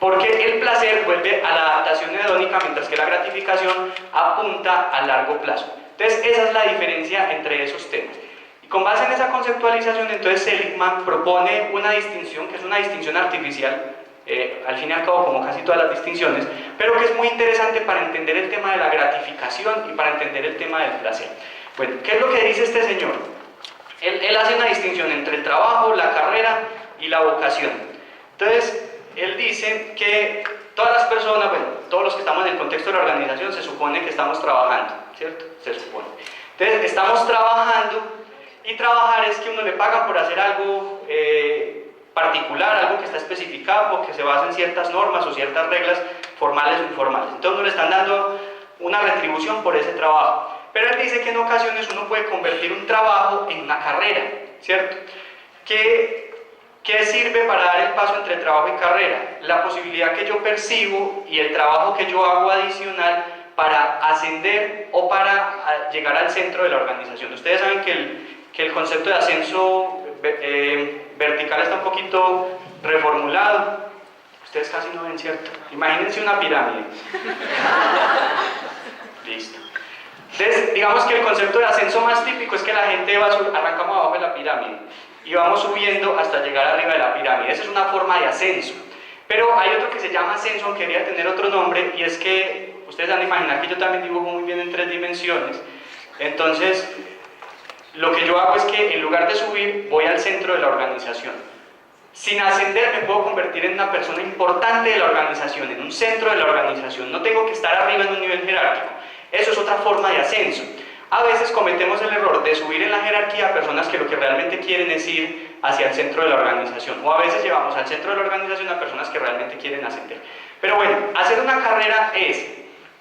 Porque el placer vuelve a la adaptación hedónica, mientras que la gratificación apunta a largo plazo. Entonces, esa es la diferencia entre esos temas. Y con base en esa conceptualización, entonces Seligman propone una distinción, que es una distinción artificial, al fin y al cabo como casi todas las distinciones, pero que es muy interesante para entender el tema de la gratificación y para entender el tema del placer. Bueno, ¿qué es lo que dice este señor? Él hace una distinción entre el trabajo, la carrera y la vocación. Entonces, él dice que todas las personas, bueno, todos los que estamos en el contexto de la organización, se supone que estamos trabajando, ¿cierto? Se supone. Entonces, estamos trabajando, y trabajar es que uno le pagan por hacer algo particular, algo que está especificado, que se basa en ciertas normas o ciertas reglas formales o informales. Entonces, uno le están dando una retribución por ese trabajo. Pero él dice que en ocasiones uno puede convertir un trabajo en una carrera, ¿cierto? ¿Qué sirve para dar el paso entre trabajo y carrera? La posibilidad que yo percibo y el trabajo que yo hago adicional para ascender o para llegar al centro de la organización. Ustedes saben que el concepto de ascenso vertical está un poquito reformulado. Ustedes casi no ven, ¿cierto? Imagínense una pirámide. Listo. Entonces, digamos que el concepto de ascenso más típico es que la gente arrancamos abajo de la pirámide y vamos subiendo hasta llegar arriba de la pirámide. Esa es una forma de ascenso. Pero hay otro que se llama ascenso, aunque quería tener otro nombre, y es que ustedes van a imaginar que yo también dibujo muy bien en 3 dimensiones. Entonces, lo que yo hago es que en lugar de subir, voy al centro de la organización. Sin ascender me puedo convertir en una persona importante de la organización, en un centro de la organización. No tengo que estar arriba en un nivel jerárquico. Eso es otra forma de ascenso. A veces cometemos el error de subir en la jerarquía a personas que lo que realmente quieren es ir hacia el centro de la organización. O a veces llevamos al centro de la organización a personas que realmente quieren ascender. Pero bueno, hacer una carrera es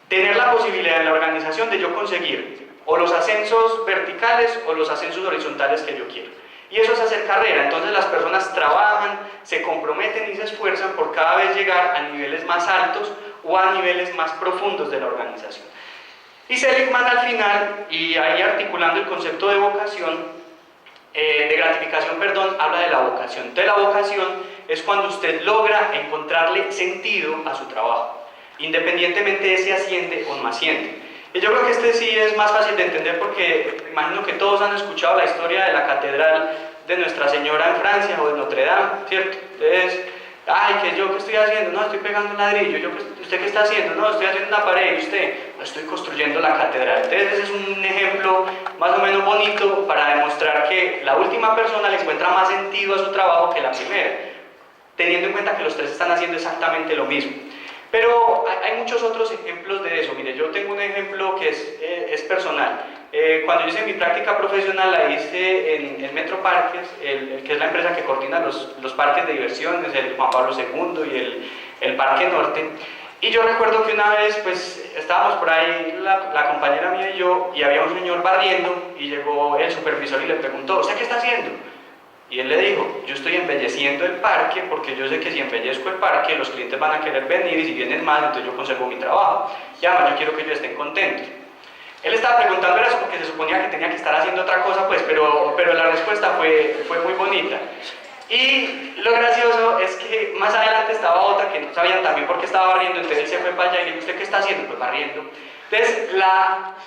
tener la posibilidad en la organización de yo conseguir o los ascensos verticales o los ascensos horizontales que yo quiero. Y eso es hacer carrera. Entonces las personas trabajan, se comprometen y se esfuerzan por cada vez llegar a niveles más altos o a niveles más profundos de la organización. Y Seligman al final, y ahí articulando el concepto de vocación, de gratificación, perdón, habla de la vocación. Entonces la vocación es cuando usted logra encontrarle sentido a su trabajo, independientemente de si asciende o no asciende. Y yo creo que este sí es más fácil de entender porque imagino que todos han escuchado la historia de la catedral de Nuestra Señora en Francia o de Notre Dame, ¿cierto? Entonces, ay, ¿qué estoy haciendo? No, estoy pegando un ladrillo. ¿Usted qué está haciendo? No, estoy haciendo una pared. ¿Y usted? No, estoy construyendo la catedral. Entonces ese es un ejemplo más o menos bonito para demostrar que la última persona le encuentra más sentido a su trabajo que la primera, teniendo en cuenta que los 3 están haciendo exactamente lo mismo. Pero hay muchos otros ejemplos de eso. Mire, yo tengo un ejemplo que es personal. Cuando yo hice mi práctica profesional, la hice en Metro Parques, que es la empresa que coordina los parques de diversiones, el Juan Pablo II y el Parque Norte. Y yo recuerdo que una vez, pues, estábamos por ahí, la compañera mía y yo, y había un señor barriendo, y llegó el supervisor y le preguntó, ¿usted qué está haciendo? Y él le dijo, yo estoy embelleciendo el parque porque yo sé que si embellezco el parque los clientes van a querer venir y si vienen más entonces yo conservo mi trabajo y además yo quiero que ellos estén contentos. Él estaba preguntando eso porque se suponía que tenía que estar haciendo otra cosa, pues, pero la respuesta fue muy bonita. Y lo gracioso es que más adelante estaba otra que no sabían también por qué estaba barriendo, entonces él se fue para allá y le dijo, ¿usted qué está haciendo? Pues barriendo. Entonces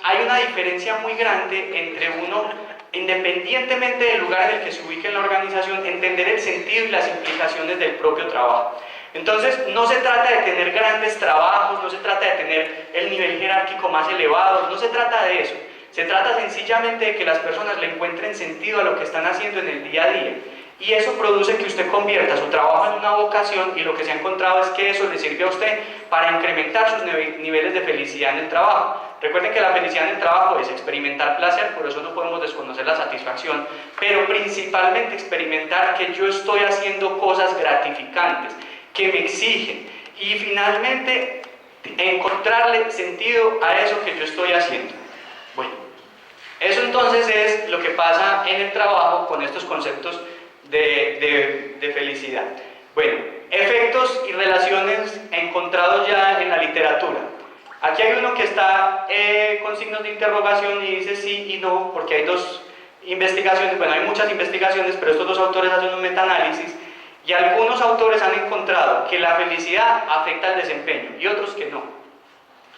hay una diferencia muy grande entre uno, independientemente del lugar en el que se ubique en la organización, entender el sentido y las implicaciones del propio trabajo. Entonces, no se trata de tener grandes trabajos, no se trata de tener el nivel jerárquico más elevado, no se trata de eso. Se trata sencillamente de que las personas le encuentren sentido a lo que están haciendo en el día a día. Y eso produce que usted convierta su trabajo en una vocación, y lo que se ha encontrado es que eso le sirve a usted para incrementar sus niveles de felicidad en el trabajo. Recuerden que la felicidad en el trabajo es experimentar placer, por eso no podemos desconocer la satisfacción, pero principalmente experimentar que yo estoy haciendo cosas gratificantes, que me exigen, y finalmente encontrarle sentido a eso que yo estoy haciendo. Bueno, eso entonces es lo que pasa en el trabajo con estos conceptos de felicidad. Bueno, efectos y relaciones encontrados ya en la literatura. Aquí hay uno que está con signos de interrogación y dice sí y no, porque hay dos investigaciones, bueno, hay muchas investigaciones, pero estos dos autores hacen un metaanálisis, y algunos autores han encontrado que la felicidad afecta al desempeño y otros que no.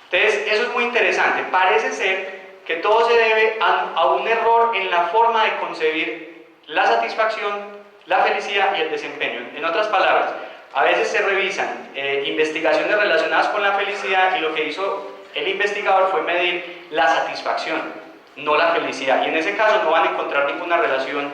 Entonces, eso es muy interesante. Parece ser que todo se debe a un error en la forma de concebir la satisfacción, la felicidad y el desempeño. En otras palabras, a veces se revisan investigaciones relacionadas con la felicidad, y lo que hizo el investigador fue medir la satisfacción, no la felicidad, y en ese caso no van a encontrar ninguna relación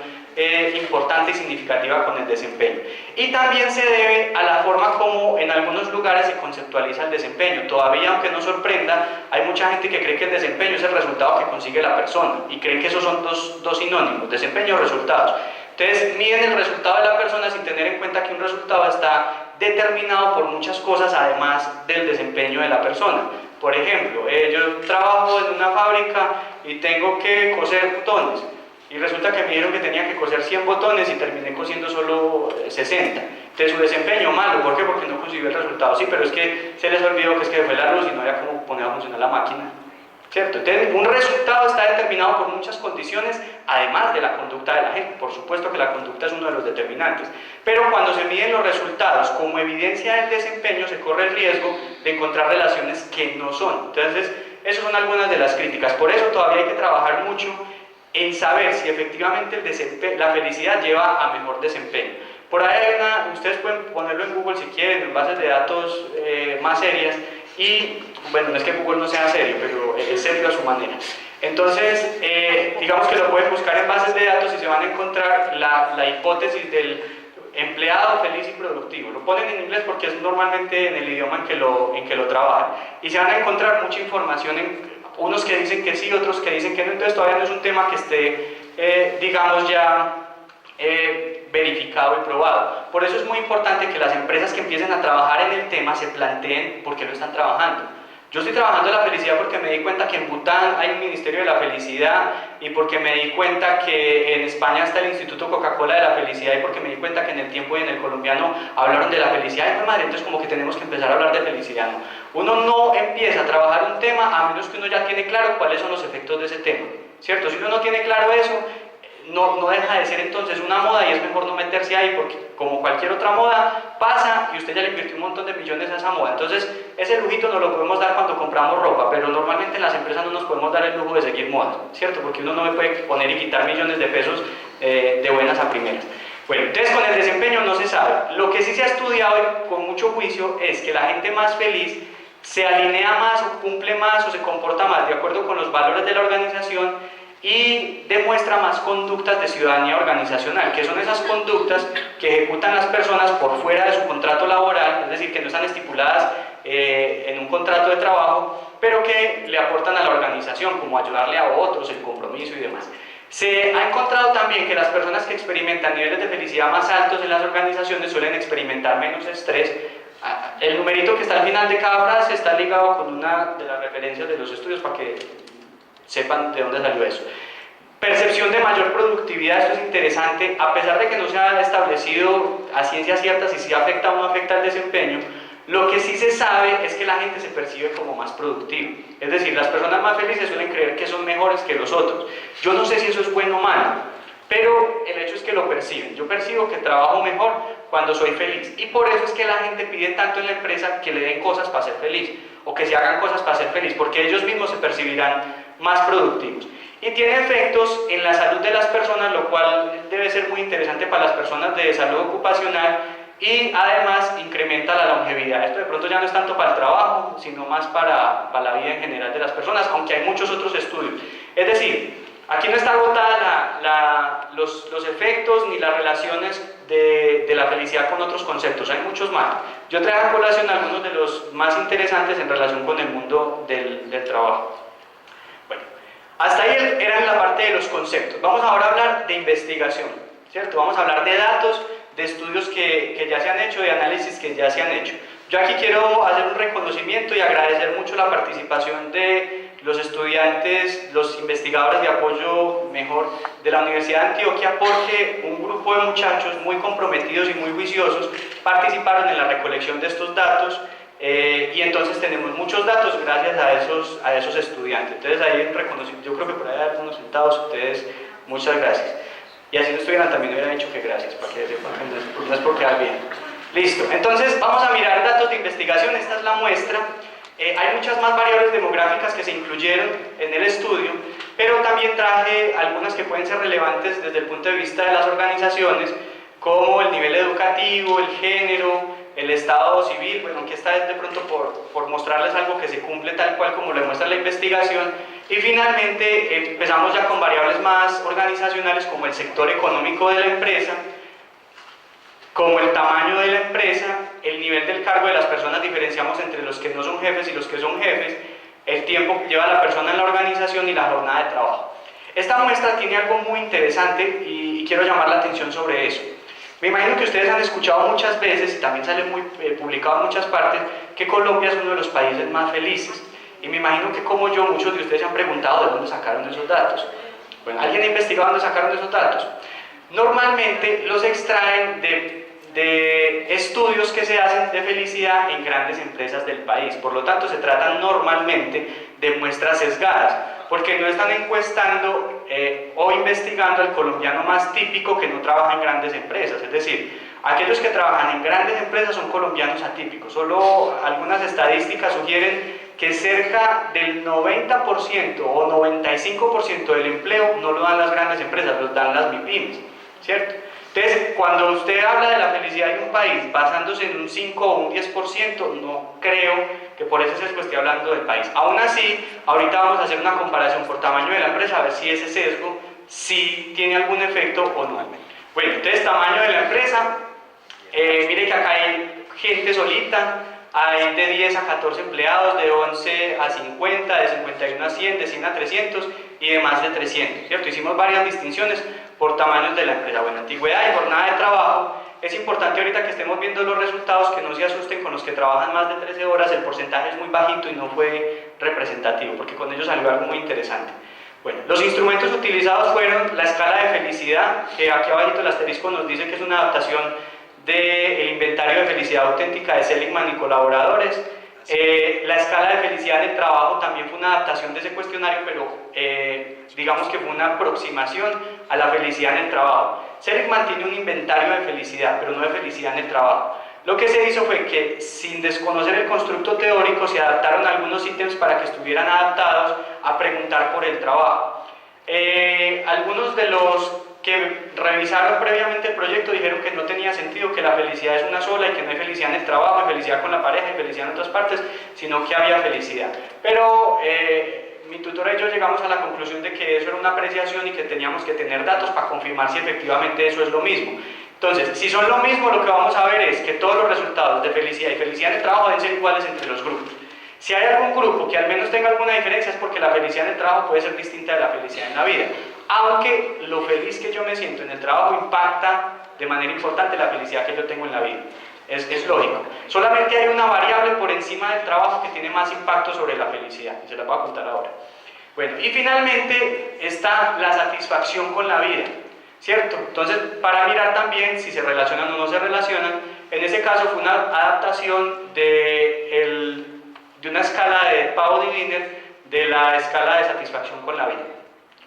importante y significativa con el desempeño. Y también se debe a la forma como en algunos lugares se conceptualiza el desempeño. Todavía, aunque no sorprenda, hay mucha gente que cree que el desempeño es el resultado que consigue la persona, y creen que esos son dos sinónimos, desempeño o resultados. Entonces miden el resultado de la persona sin tener en cuenta que un resultado está determinado por muchas cosas además del desempeño de la persona. Por ejemplo, yo trabajo en una fábrica y tengo que coser botones, y resulta que me dijeron que tenía que coser 100 botones y terminé cosiendo solo 60. Entonces su desempeño malo, ¿por qué? Porque no consiguió el resultado. Sí, pero es que se les olvidó que es que fue la luz y no había cómo poner a funcionar la máquina, ¿cierto? Entonces, un resultado está determinado por muchas condiciones, además de la conducta de la gente. Por supuesto que la conducta es uno de los determinantes, pero cuando se miden los resultados como evidencia del desempeño, se corre el riesgo de encontrar relaciones que no son. Entonces, esas son algunas de las críticas. Por eso todavía hay que trabajar mucho en saber si efectivamente la felicidad lleva a mejor desempeño. Por ahí hay ustedes pueden ponerlo en Google si quieren, en bases de datos más serias. Y bueno, no es que Google no sea serio, pero es serio a su manera. Entonces, digamos que lo pueden buscar en bases de datos y se van a encontrar la hipótesis del empleado feliz y productivo. Lo ponen en inglés porque es normalmente en el idioma en que lo trabajan. Y se van a encontrar mucha información, unos que dicen que sí, otros que dicen que no. Entonces todavía no es un tema que esté, digamos, ya verificado y probado. Por eso es muy importante que las empresas que empiecen a trabajar en el tema se planteen por qué lo están trabajando. Yo estoy trabajando en la felicidad porque me di cuenta que en Bután hay un Ministerio de la Felicidad, y porque me di cuenta que en España está el Instituto Coca-Cola de la Felicidad, y porque me di cuenta que en el Tiempo y en el Colombiano hablaron de la felicidad. Y madre, entonces como que tenemos que empezar a hablar de felicidad, ¿no? Uno no empieza a trabajar un tema a menos que uno ya tiene claro cuáles son los efectos de ese tema, ¿cierto? Si uno no tiene claro eso, no deja de ser entonces una moda, y es mejor no meterse ahí, porque como cualquier otra moda pasa y usted ya le invirtió un montón de millones a esa moda. Entonces ese lujito nos lo podemos dar cuando compramos ropa, pero normalmente en las empresas no nos podemos dar el lujo de seguir modas, ¿cierto? Porque uno no me puede poner y quitar millones de pesos de buenas a primeras. Bueno, entonces con el desempeño no se sabe. Lo que sí se ha estudiado y con mucho juicio es que la gente más feliz se alinea más o cumple más o se comporta más de acuerdo con los valores de la organización, y demuestra más conductas de ciudadanía organizacional, que son esas conductas que ejecutan las personas por fuera de su contrato laboral, es decir, que no están estipuladas en un contrato de trabajo, pero que le aportan a la organización, como ayudarle a otros, el compromiso y demás. Se ha encontrado también que las personas que experimentan niveles de felicidad más altos en las organizaciones suelen experimentar menos estrés. El numerito que está al final de cada frase está ligado con una de las referencias de los estudios para que sepan de dónde salió eso. Percepción de mayor productividad, esto es interesante, a pesar de que no se ha establecido a ciencia cierta si sí afecta o no afecta el desempeño. Lo que sí se sabe es que la gente se percibe como más productiva, es decir, las personas más felices suelen creer que son mejores que los otros. Yo no sé si eso es bueno o malo, pero el hecho es que lo perciben. Yo percibo que trabajo mejor cuando soy feliz, y por eso es que la gente pide tanto en la empresa que le den cosas para ser feliz, o que se hagan cosas para ser feliz, porque ellos mismos se percibirán más productivos. Y tiene efectos en la salud de las personas, lo cual debe ser muy interesante para las personas de salud ocupacional, y además incrementa la longevidad. Esto de pronto ya no es tanto para el trabajo, sino más para la vida en general de las personas, aunque hay muchos otros estudios. Es decir, aquí no está agotada los efectos ni las relaciones de la felicidad con otros conceptos, hay muchos más. Yo traigo a colación algunos de los más interesantes en relación con el mundo del trabajo. Bueno, hasta ahí era la parte de los conceptos. Vamos ahora a hablar de investigación, ¿cierto? Vamos a hablar de datos, de estudios que ya se han hecho, de análisis que ya se han hecho. Yo aquí quiero hacer un reconocimiento y agradecer mucho la participación de los estudiantes, los investigadores de apoyo mejor de la Universidad de Antioquia, porque un grupo de muchachos muy comprometidos y muy juiciosos participaron en la recolección de estos datos, y entonces tenemos muchos datos gracias a esos estudiantes. Entonces ahí un reconocimiento, yo creo que por ahí hay algunos sentados, ustedes, muchas gracias. Y así no estuvieran también hubieran dicho que gracias, para que sepan que no es por quedar bien. Listo, entonces vamos a mirar datos de investigación, esta es la muestra. Hay muchas más variables demográficas que se incluyeron en el estudio, pero también traje algunas que pueden ser relevantes desde el punto de vista de las organizaciones, como el nivel educativo, el género, el estado civil, bueno, que esta es de pronto por mostrarles algo que se cumple tal cual como lo demuestra la investigación, y finalmente empezamos ya con variables más organizacionales como el sector económico de la empresa, como el tamaño de la empresa, el nivel del cargo de las personas, diferenciamos entre los que no son jefes y los que son jefes, el tiempo que lleva la persona en la organización y la jornada de trabajo. Esta muestra tiene algo muy interesante y quiero llamar la atención sobre eso. Me imagino que ustedes han escuchado muchas veces, y también sale muy publicado en muchas partes, que Colombia es uno de los países más felices. Y me imagino que como yo, muchos de ustedes se han preguntado de dónde sacaron esos datos. Bueno, ¿alguien ha investigado dónde sacaron esos datos? Normalmente los extraen de estudios que se hacen de felicidad en grandes empresas del país. Por lo tanto, se tratan normalmente de muestras sesgadas, porque no están encuestando o investigando al colombiano más típico que no trabaja en grandes empresas. Es decir, aquellos que trabajan en grandes empresas son colombianos atípicos. Solo algunas estadísticas sugieren que cerca del 90% o 95% del empleo no lo dan las grandes empresas, lo dan las MIPYMES, ¿cierto? Entonces, cuando usted habla de la felicidad de un país basándose en un 5 o un 10%, no creo que por ese sesgo esté hablando del país. Aún así, ahorita vamos a hacer una comparación por tamaño de la empresa, a ver si ese sesgo sí tiene algún efecto o no. Bueno, entonces, tamaño de la empresa, mire que acá hay gente solita, hay de 10 a 14 empleados, de 11 a 50, de 51 a 100, de 100 a 300 y de más de 300, ¿cierto? Hicimos varias distinciones por tamaños de la empresa. Bueno, antigüedad y jornada de trabajo. Es importante ahorita que estemos viendo los resultados que no se asusten con los que trabajan más de 13 horas, el porcentaje es muy bajito y no fue representativo, porque con ellos salió algo muy interesante. Bueno, los instrumentos utilizados fueron la escala de felicidad, que aquí abajito el asterisco nos dice que es una adaptación del inventario de felicidad auténtica de Seligman y colaboradores. La escala de felicidad en el trabajo también fue una adaptación de ese cuestionario, pero digamos que fue una aproximación a la felicidad en el trabajo. Seligman tiene un inventario de felicidad, pero no de felicidad en el trabajo. Lo que se hizo fue que, sin desconocer el constructo teórico, se adaptaron algunos ítems para que estuvieran adaptados a preguntar por el trabajo. Algunos de los que revisaron previamente el proyecto dijeron que no tenía sentido, que la felicidad es una sola y que no hay felicidad en el trabajo, hay felicidad con la pareja y felicidad en otras partes, sino que había felicidad. Pero mi tutora y yo llegamos a la conclusión de que eso era una apreciación y que teníamos que tener datos para confirmar si efectivamente eso es lo mismo. Entonces, si son lo mismo, lo que vamos a ver es que todos los resultados de felicidad y felicidad en el trabajo deben ser iguales entre los grupos. Si hay algún grupo que al menos tenga alguna diferencia es porque la felicidad en el trabajo puede ser distinta de la felicidad en la vida. Aunque lo feliz que yo me siento en el trabajo impacta de manera importante la felicidad que yo tengo en la vida. Es lógico. Solamente hay una variable por encima del trabajo que tiene más impacto sobre la felicidad, y se la voy a contar ahora. Bueno, y finalmente está la satisfacción con la vida, ¿cierto? Entonces, para mirar también si se relacionan o no se relacionan, en ese caso fue una adaptación de una escala de Pauli-Wiener de la escala de satisfacción con la vida.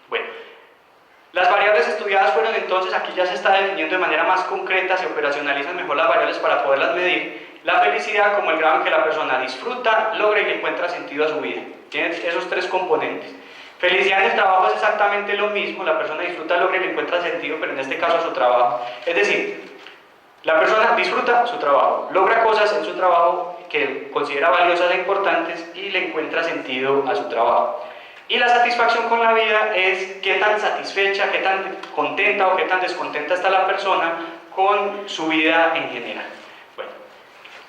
Bueno, las variables estudiadas fueron entonces, aquí ya se está definiendo de manera más concreta, se operacionalizan mejor las variables para poderlas medir. La felicidad como el grado en que la persona disfruta, logra y le encuentra sentido a su vida. Tiene esos tres componentes. Felicidad en el trabajo es exactamente lo mismo, la persona disfruta, logra y le encuentra sentido, pero en este caso a su trabajo. Es decir, La persona disfruta su trabajo, logra cosas en su trabajo que considera valiosas e importantes y le encuentra sentido a su trabajo. Y la satisfacción con la vida es qué tan satisfecha, qué tan contenta o qué tan descontenta está la persona con su vida en general. Bueno,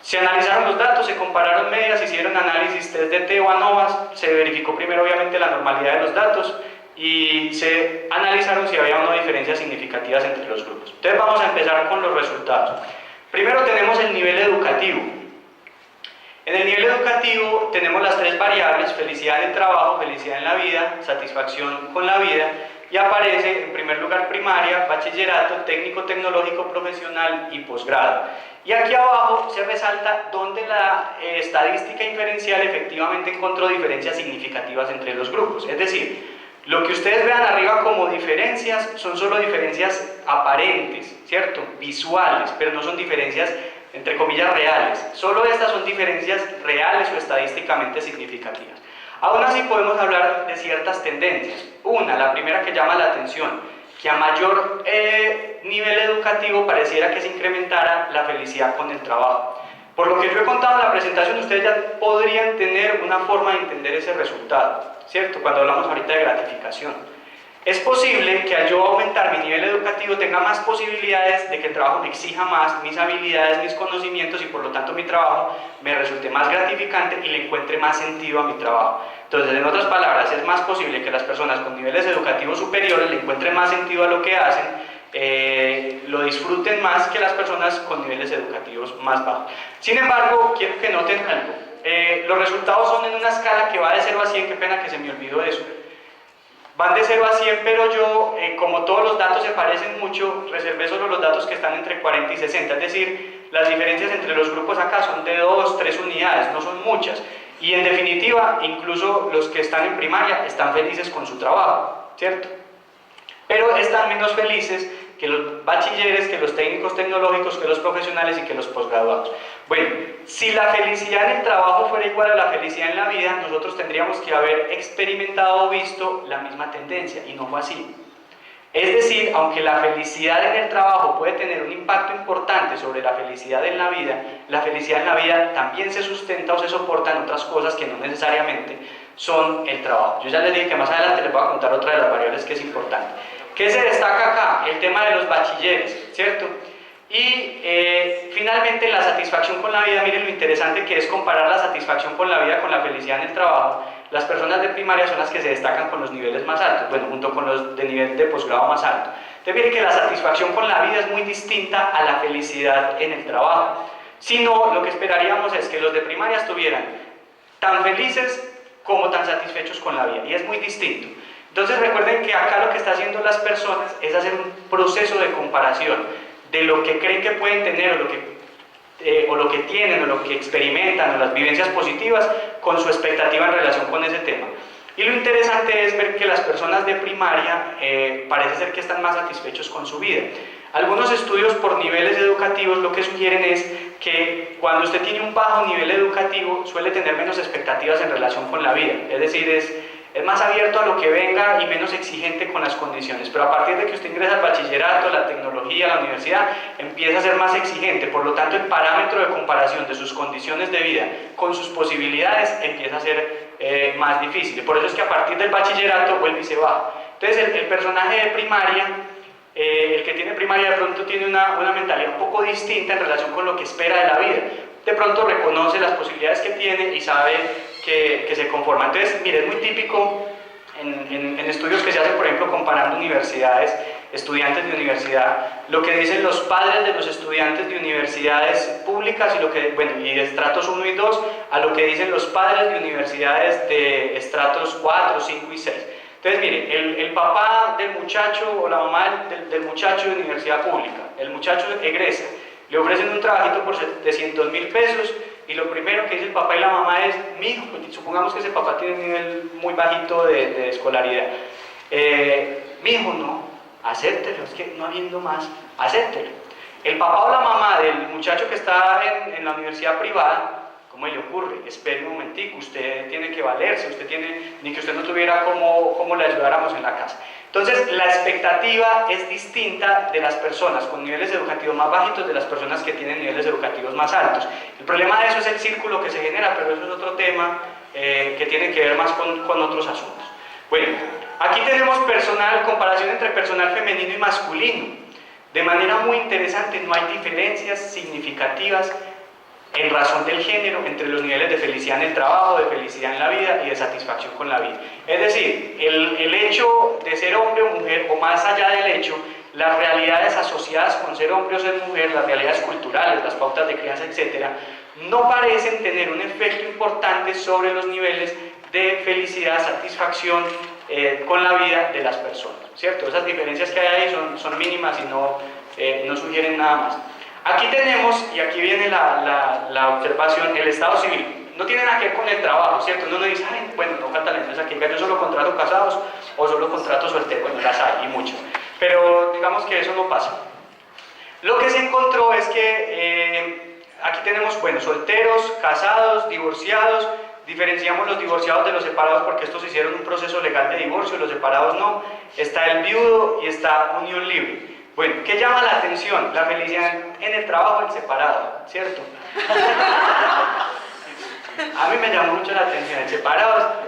se analizaron los datos, se compararon medias, se hicieron análisis test de T o ANOVA, se verificó primero obviamente la normalidad de los datos y se analizaron si había o no diferencias significativas entre los grupos. Entonces vamos a empezar con los resultados. Primero tenemos el nivel educativo. En el nivel educativo tenemos las tres variables: felicidad en el trabajo, felicidad en la vida, satisfacción con la vida, y aparece en primer lugar primaria, bachillerato, técnico tecnológico profesional y posgrado. Y aquí abajo se resalta donde la estadística inferencial efectivamente encontró diferencias significativas entre los grupos. Es decir, lo que ustedes vean arriba como diferencias son solo diferencias aparentes, ¿cierto? Visuales, pero no son diferencias entre comillas reales. Solo estas son diferencias reales o estadísticamente significativas. Aún así podemos hablar de ciertas tendencias. Una, la primera que llama la atención, que a mayor nivel educativo pareciera que se incrementara la felicidad con el trabajo. Por lo que yo he contado en la presentación, ustedes ya podrían tener una forma de entender ese resultado, ¿cierto? Cuando hablamos ahorita de gratificación. Es posible que al yo aumentar mi nivel educativo tenga más posibilidades de que el trabajo me exija más mis habilidades, mis conocimientos, y por lo tanto mi trabajo me resulte más gratificante y le encuentre más sentido a mi trabajo. Entonces, en otras palabras, es más posible que las personas con niveles educativos superiores le encuentren más sentido a lo que hacen, lo disfruten más que las personas con niveles educativos más bajos. Sin embargo, quiero que noten algo. Los resultados son en una escala que va de 0 a 100, qué pena que se me olvidó eso. Van de 0 a 100, pero yo, como todos los datos se parecen mucho, reservé solo los datos que están entre 40 y 60, es decir, las diferencias entre los grupos acá son de 2, 3 unidades, no son muchas. Y en definitiva, incluso los que están en primaria están felices con su trabajo, ¿cierto? Pero están menos felices que los bachilleres, que los técnicos tecnológicos, que los profesionales y que los posgraduados. Bueno, si la felicidad en el trabajo fuera igual a la felicidad en la vida, nosotros tendríamos que haber experimentado o visto la misma tendencia, y no fue así. Es decir, aunque la felicidad en el trabajo puede tener un impacto importante sobre la felicidad en la felicidad en la vida también se sustenta o se soporta en otras cosas que no necesariamente son el trabajo. Yo ya les dije que más adelante les voy a contar otra de las variables que es importante. ¿Qué se destaca acá? El tema de los bachilleres, ¿cierto? Y finalmente la satisfacción con la vida. Miren lo interesante que es comparar la satisfacción con la vida con la felicidad en el trabajo. Las personas de primaria son las que se destacan con los niveles más altos, bueno, junto con los de nivel de posgrado más alto. Entonces miren que la satisfacción con la vida es muy distinta a la felicidad en el trabajo. Si no, lo que esperaríamos es que los de primaria estuvieran tan felices como tan satisfechos con la vida, y es muy distinto. Entonces recuerden que acá lo que están haciendo las personas es hacer un proceso de comparación de lo que creen que pueden tener o lo que tienen o lo que experimentan o las vivencias positivas con su expectativa en relación con ese tema. Y lo interesante es ver que las personas de primaria parece ser que están más satisfechos con su vida. Algunos estudios por niveles educativos lo que sugieren es que cuando usted tiene un bajo nivel educativo suele tener menos expectativas en relación con la vida, es decir, es más abierto a lo que venga y menos exigente con las condiciones, pero a partir de que usted ingresa al bachillerato, a la tecnología, a la universidad, empieza a ser más exigente. Por lo tanto, el parámetro de comparación de sus condiciones de vida con sus posibilidades empieza a ser más difícil. Por eso es que a partir del bachillerato vuelve y se baja. Entonces el personaje de primaria, el que tiene primaria, de pronto tiene una mentalidad un poco distinta en relación con lo que espera de la vida. De pronto reconoce las posibilidades que tiene y sabe que se conforma. Entonces, mire, es muy típico en estudios que se hacen, por ejemplo, comparando universidades, estudiantes de universidad, lo que dicen los padres de los estudiantes de universidades públicas y de estratos 1 y 2, a lo que dicen los padres de universidades de estratos 4, 5 y 6. Entonces, mire, el papá del muchacho o la mamá del muchacho de universidad pública, el muchacho egresa, le ofrecen un trabajito por 700.000 pesos, y lo primero que dice el papá y la mamá es: mi hijo, supongamos que ese papá tiene un nivel muy bajito de escolaridad, mi hijo, no, acéptelo, es que no habiendo más, acéptelo. El papá o la mamá del muchacho que está en la universidad privada, ¿Cómo le ocurre? Espere un momentico, usted tiene que valerse, ni que usted no tuviera cómo le ayudáramos en la casa. Entonces, la expectativa es distinta de las personas con niveles educativos más bajitos de las personas que tienen niveles educativos más altos. El problema de eso es el círculo que se genera, pero eso es otro tema que tiene que ver más con otros asuntos. Bueno, aquí tenemos comparación entre personal femenino y masculino. De manera muy interesante, no hay diferencias significativas en razón del género entre los niveles de felicidad en el trabajo, de felicidad en la vida y de satisfacción con la vida. Es decir, el hecho de ser hombre o mujer, o más allá del hecho, las realidades asociadas con ser hombre o ser mujer, las realidades culturales, las pautas de crianza, etc., no parecen tener un efecto importante sobre los niveles de felicidad, satisfacción con la vida de las personas, ¿cierto? Esas diferencias que hay ahí son mínimas y no sugieren nada más. Aquí tenemos, y aquí viene la observación, el estado civil. No tiene nada que ver con el trabajo, ¿cierto? Uno dice, ay, bueno, no falta la empresa que diga, yo solo contrato casados o solo contrato solteros. Bueno, las hay y muchas. Pero digamos que eso no pasa. Lo que se encontró es que aquí tenemos, bueno, solteros, casados, divorciados. Diferenciamos los divorciados de los separados porque estos hicieron un proceso legal de divorcio, los separados no. Está el viudo y está unión libre. Bueno, ¿qué llama la atención? La felicidad en el trabajo del separado, ¿cierto? A mí me llamó mucho la atención el separado.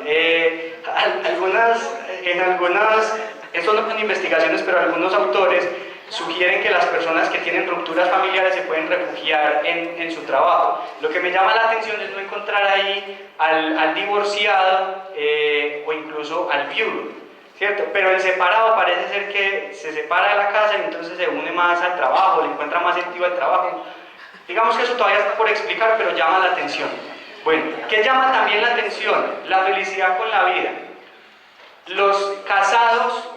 Esto no son investigaciones, pero algunos autores sugieren que las personas que tienen rupturas familiares se pueden refugiar en su trabajo. Lo que me llama la atención es no encontrar ahí al divorciado o incluso al viudo, ¿cierto? Pero el separado parece ser que se separa de la casa y entonces se une más al trabajo, le encuentra más sentido al trabajo. Digamos que eso todavía está por explicar, pero llama la atención. Bueno, ¿qué llama también la atención? La felicidad con la vida. Los casados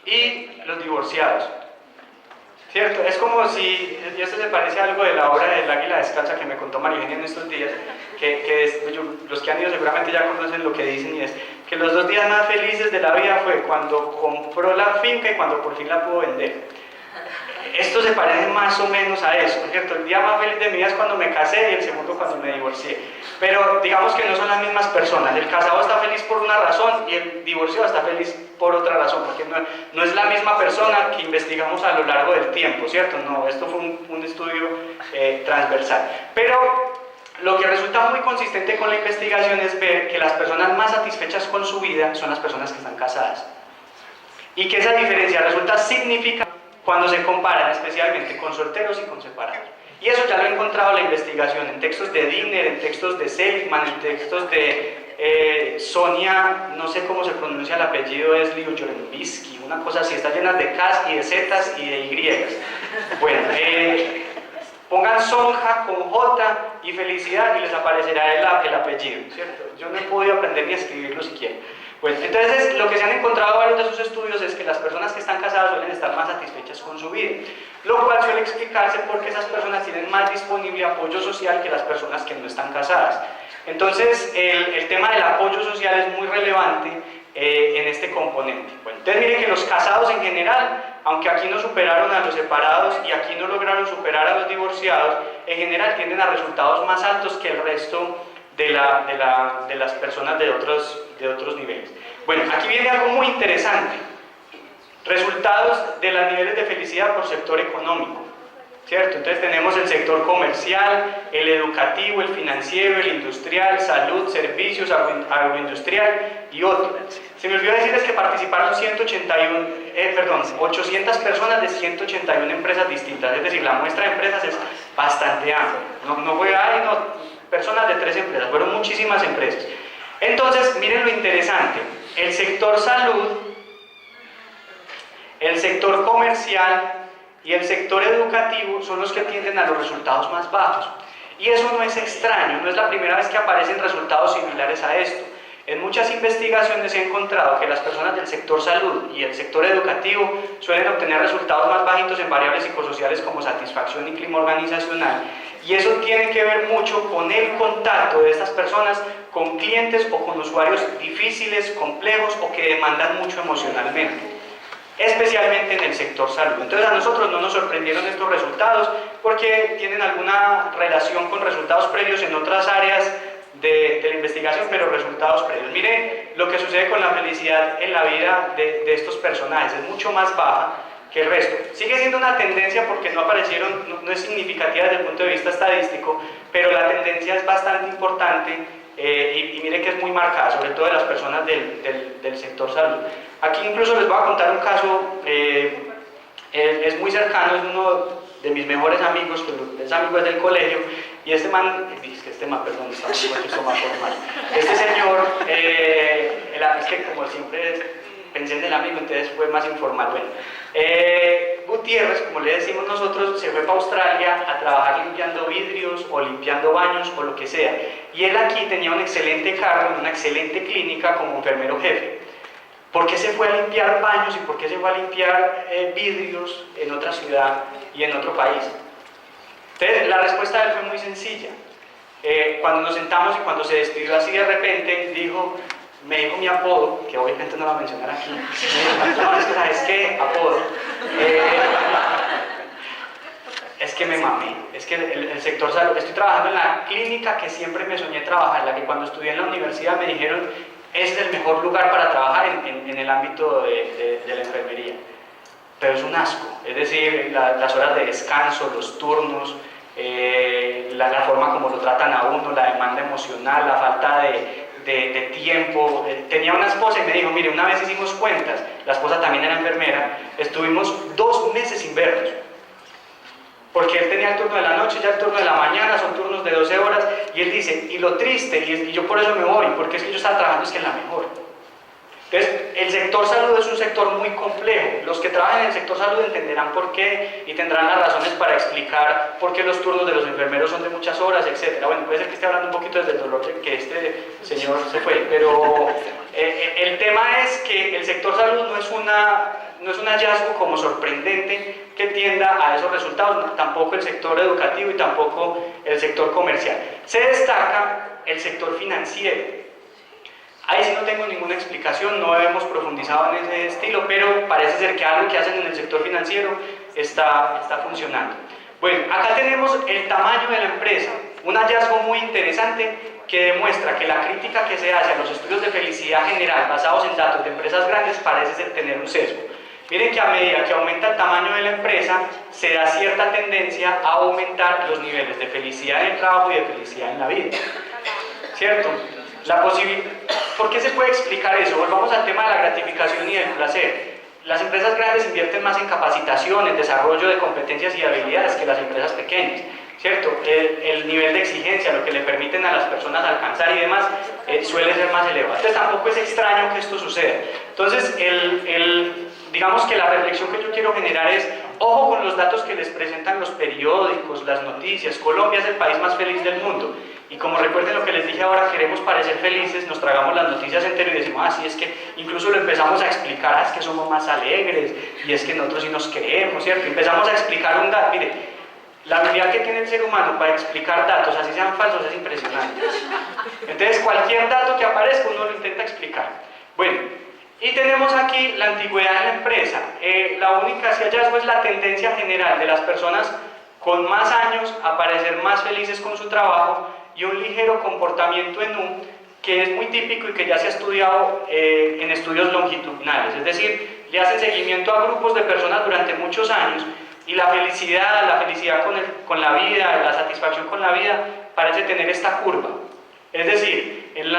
y los divorciados, ¿cierto? Es como si, y esto se parece a algo de la obra del Águila Descalza que me contó María Eugenia en estos días, los que han ido seguramente ya conocen lo que dicen, y es que los 2 días más felices de la vida fue cuando compró la finca y cuando por fin la pudo vender. Esto se parece más o menos a eso, ¿cierto? El día más feliz de mi vida es cuando me casé y el segundo cuando me divorcié. Pero digamos que no son las mismas personas. El casado está feliz por una razón y el divorciado está feliz por otra razón, porque no es la misma persona que investigamos a lo largo del tiempo, ¿cierto? No, esto fue un estudio transversal. Pero lo que resulta muy consistente con la investigación es ver que las personas más satisfechas con su vida son las personas que están casadas. Y que esa diferencia resulta significativa cuando se comparan especialmente con solteros y con separados. Y eso ya lo he encontrado en la investigación, en textos de Dinner, en textos de Seligman, en textos de Sonia, no sé cómo se pronuncia el apellido, es Liujorenbisky, una cosa así, está llena de Ks y de Zs y de Y. Bueno, pongan Sonja con J y felicidad y les aparecerá el apellido, ¿cierto? Yo no he podido aprender ni a escribirlo siquiera. Bueno, entonces lo que se han encontrado varios de sus estudios es que las personas que están casadas suelen estar más satisfechas con su vida, lo cual suele explicarse porque esas personas tienen más disponible apoyo social que las personas que no están casadas. Entonces el tema del apoyo social es muy relevante en este componente. Bueno, entonces miren que los casados en general, aunque aquí no superaron a los separados y aquí no lograron superar a los divorciados, en general tienden a resultados más altos que el resto de las personas de otros niveles. Bueno, aquí viene algo muy interesante. Resultados de los niveles de felicidad por sector económico, ¿cierto? Entonces tenemos el sector comercial, el educativo, el financiero, el industrial, salud, servicios, agroindustrial y otro. Se me olvidó decirles que participaron 800 personas de 181 empresas distintas, es decir, la muestra de empresas es bastante amplia. No fue, personas de 3 empresas, fueron muchísimas empresas. Entonces, miren lo interesante, el sector salud, el sector comercial y el sector educativo son los que tienden a los resultados más bajos. Y eso no es extraño, no es la primera vez que aparecen resultados similares a esto. En muchas investigaciones se ha encontrado que las personas del sector salud y el sector educativo suelen obtener resultados más bajitos en variables psicosociales como satisfacción y clima organizacional. Y eso tiene que ver mucho con el contacto de estas personas con clientes o con usuarios difíciles, complejos o que demandan mucho emocionalmente. especialmente en el sector salud. Entonces a nosotros no nos sorprendieron estos resultados porque tienen alguna relación con resultados previos en otras áreas de la investigación, pero resultados previos. Miren lo que sucede con la felicidad en la vida de estos personajes, es mucho más baja que el resto. Sigue siendo una tendencia porque no aparecieron, no es significativa desde el punto de vista estadístico, pero la tendencia es bastante importante y mire que es muy marcada, sobre todo de las personas del sector salud. Aquí incluso les voy a contar un caso, es muy cercano, es uno de mis mejores amigos, que es amigo del colegio, y perdón, estamos en un contexto más formal. Este señor, es que como siempre pensé en el amigo, entonces fue más informal. Bueno, Gutiérrez, como le decimos nosotros, se fue para Australia a trabajar limpiando vidrios o limpiando baños o lo que sea. Y él aquí tenía un excelente cargo en una excelente clínica como enfermero jefe. ¿Por qué se fue a limpiar baños y por qué se fue a limpiar vidrios en otra ciudad y en otro país? Entonces, la respuesta de él fue muy sencilla. Cuando nos sentamos y cuando se despidió así de repente, me dijo mi apodo, que obviamente no lo voy a mencionar aquí. Me dijo, no, es que apodo. Es que me mamé, es que el sector salud, estoy trabajando en la clínica que siempre me soñé trabajar, la que cuando estudié en la universidad me dijeron, es el mejor lugar para trabajar en el ámbito de la enfermería. Pero es un asco, es decir, las horas de descanso, los turnos, la forma como lo tratan a uno, la demanda emocional, la falta de tiempo. Tenía una esposa y me dijo, mire, una vez hicimos cuentas, la esposa también era enfermera, estuvimos 2 meses sin vernos. Porque él tenía el turno de la noche, ya el turno de la mañana, son turnos de 12 horas, y él dice, y lo triste, y yo por eso me voy, porque es que yo estaba trabajando es que en la mejor. Entonces, el sector salud es un sector muy complejo. Los que trabajan en el sector salud entenderán por qué y tendrán las razones para explicar por qué los turnos de los enfermeros son de muchas horas, etc. Bueno, puede ser que esté hablando un poquito desde el dolor de que este señor se fue, pero el tema es que el sector salud no es un hallazgo como sorprendente que tienda a esos resultados, tampoco el sector educativo y tampoco el sector comercial. Se destaca el sector financiero. Ahí sí no tengo ninguna explicación, no hemos profundizado en ese estilo, pero parece ser que algo que hacen en el sector financiero está funcionando. Bueno, acá tenemos el tamaño de la empresa, un hallazgo muy interesante que demuestra que la crítica que se hace a los estudios de felicidad general basados en datos de empresas grandes parece ser tener un sesgo. Miren que a medida que aumenta el tamaño de la empresa, se da cierta tendencia a aumentar los niveles de felicidad en el trabajo y de felicidad en la vida. ¿Cierto? ¿Por qué se puede explicar eso? Volvamos al tema de la gratificación y del placer. Las empresas grandes invierten más en capacitación, en desarrollo de competencias y habilidades que las empresas pequeñas, ¿cierto? El nivel de exigencia, lo que le permiten a las personas alcanzar y demás, suele ser más elevado. Entonces tampoco es extraño que esto suceda. Entonces, digamos que la reflexión que yo quiero generar es, ojo con los datos que les presentan los periódicos, las noticias. Colombia es el país más feliz del mundo. Y como recuerden lo que les dije ahora, queremos parecer felices, nos tragamos las noticias enteras y decimos, sí, es que incluso lo empezamos a explicar, es que somos más alegres, y es que nosotros sí nos creemos, ¿cierto? Empezamos a explicar un dato, mire, la habilidad que tiene el ser humano para explicar datos, así sean falsos, es impresionante. Entonces, cualquier dato que aparezca, uno lo intenta explicar. Bueno, y tenemos aquí la antigüedad de la empresa. La única hallazgo es la tendencia general de las personas con más años a parecer más felices con su trabajo y un ligero comportamiento en que es muy típico y que ya se ha estudiado en estudios longitudinales, es decir, le hacen seguimiento a grupos de personas durante muchos años y la felicidad con la vida, la satisfacción con la vida parece tener esta curva. Es decir, en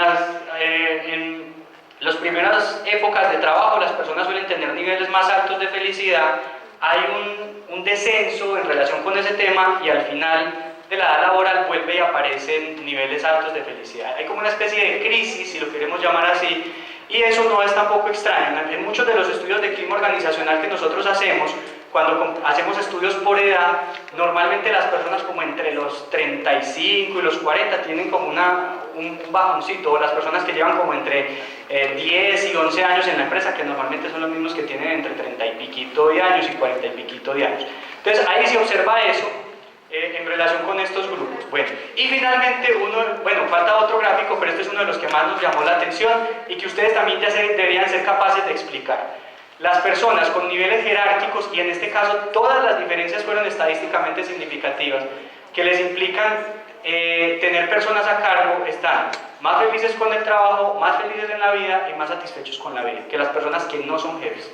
las primeras épocas de trabajo las personas suelen tener niveles más altos de felicidad, hay un descenso en relación con ese tema y al final de la edad laboral vuelve y aparecen niveles altos de felicidad. Hay como una especie de crisis, si lo queremos llamar así, y eso no es tampoco extraño. En muchos de los estudios de clima organizacional que nosotros hacemos, cuando hacemos estudios por edad, normalmente las personas como entre los 35 y los 40 tienen como un bajoncito, o las personas que llevan como entre 10 y 11 años en la empresa, que normalmente son los mismos que tienen entre 30 y piquito de años y 40 y piquito de años. Entonces ahí se observa eso en relación con estos grupos. Bueno, y finalmente falta otro gráfico, pero este es uno de los que más nos llamó la atención y que ustedes también ya deberían ser capaces de explicar. las personas con niveles jerárquicos, y en este caso todas las diferencias fueron estadísticamente significativas, que les implican tener personas a cargo, están más felices con el trabajo, más felices en la vida y más satisfechos con la vida que las personas que no son jefes,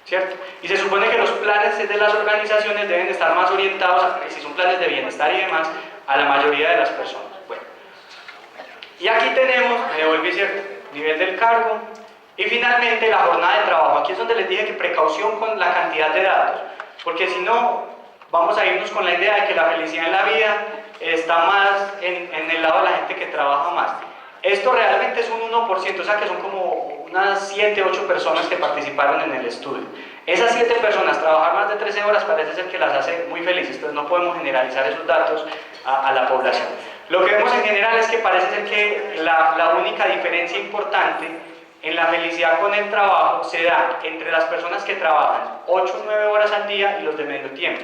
¿cierto? Y se supone que los planes de las organizaciones deben estar más orientados, si son planes de bienestar y demás, a la mayoría de las personas. Bueno, y aquí tenemos, me devuelve, ¿cierto?, nivel del cargo, y finalmente la jornada de trabajo. Aquí es donde les dije que precaución con la cantidad de datos, porque si no, vamos a irnos con la idea de que la felicidad en la vida está más en el lado de la gente que trabaja más. Esto realmente es un 1%, o sea que son como unas 7, 8 personas que participaron en el estudio. Esas 7 personas, trabajar más de 13 horas parece ser que las hace muy felices, entonces no podemos generalizar esos datos a la población. Lo que vemos en general es que parece ser que la única diferencia importante en la felicidad con el trabajo se da entre las personas que trabajan 8 o 9 horas al día y los de medio tiempo,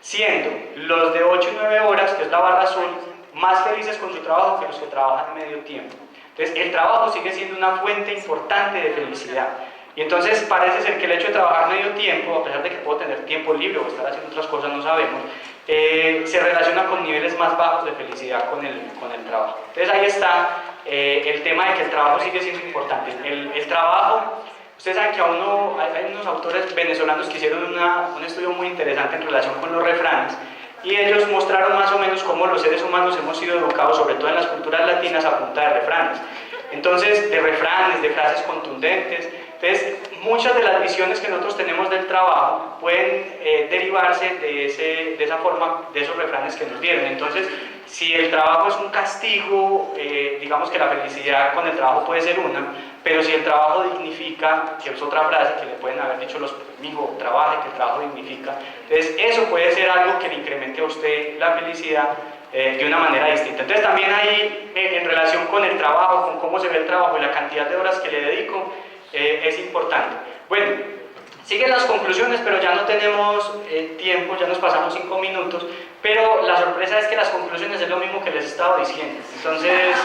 siendo los de 8 y 9 horas, que es la barra azul, más felices con su trabajo que los que trabajan medio tiempo. Entonces el trabajo sigue siendo una fuente importante de felicidad. Y entonces parece ser que el hecho de trabajar medio tiempo, a pesar de que puedo tener tiempo libre o estar haciendo otras cosas, no sabemos, se relaciona con niveles más bajos de felicidad con el trabajo. Entonces ahí está el tema de que el trabajo sigue siendo importante. El trabajo, ustedes saben que hay unos autores venezolanos que hicieron un estudio muy interesante en relación con los refranes, y ellos mostraron más o menos cómo los seres humanos hemos sido educados, sobre todo en las culturas latinas, a punta de refranes. Entonces, de refranes, de frases contundentes. Entonces, muchas de las visiones que nosotros tenemos del trabajo pueden derivarse de esa forma, de esos refranes que nos dieron. Entonces, si el trabajo es un castigo, digamos que la felicidad con el trabajo puede ser una, pero si el trabajo dignifica, que es otra frase que le pueden haber dicho los amigos, trabaje, que el trabajo dignifica, entonces eso puede ser algo que le incremente a usted la felicidad de una manera distinta. Entonces también ahí, en relación con el trabajo, con cómo se ve el trabajo y la cantidad de horas que le dedico, es importante. Bueno, siguen las conclusiones, pero ya no tenemos tiempo, ya nos pasamos 5 minutos, pero la sorpresa es que las conclusiones es lo mismo que les he estado diciendo. Entonces,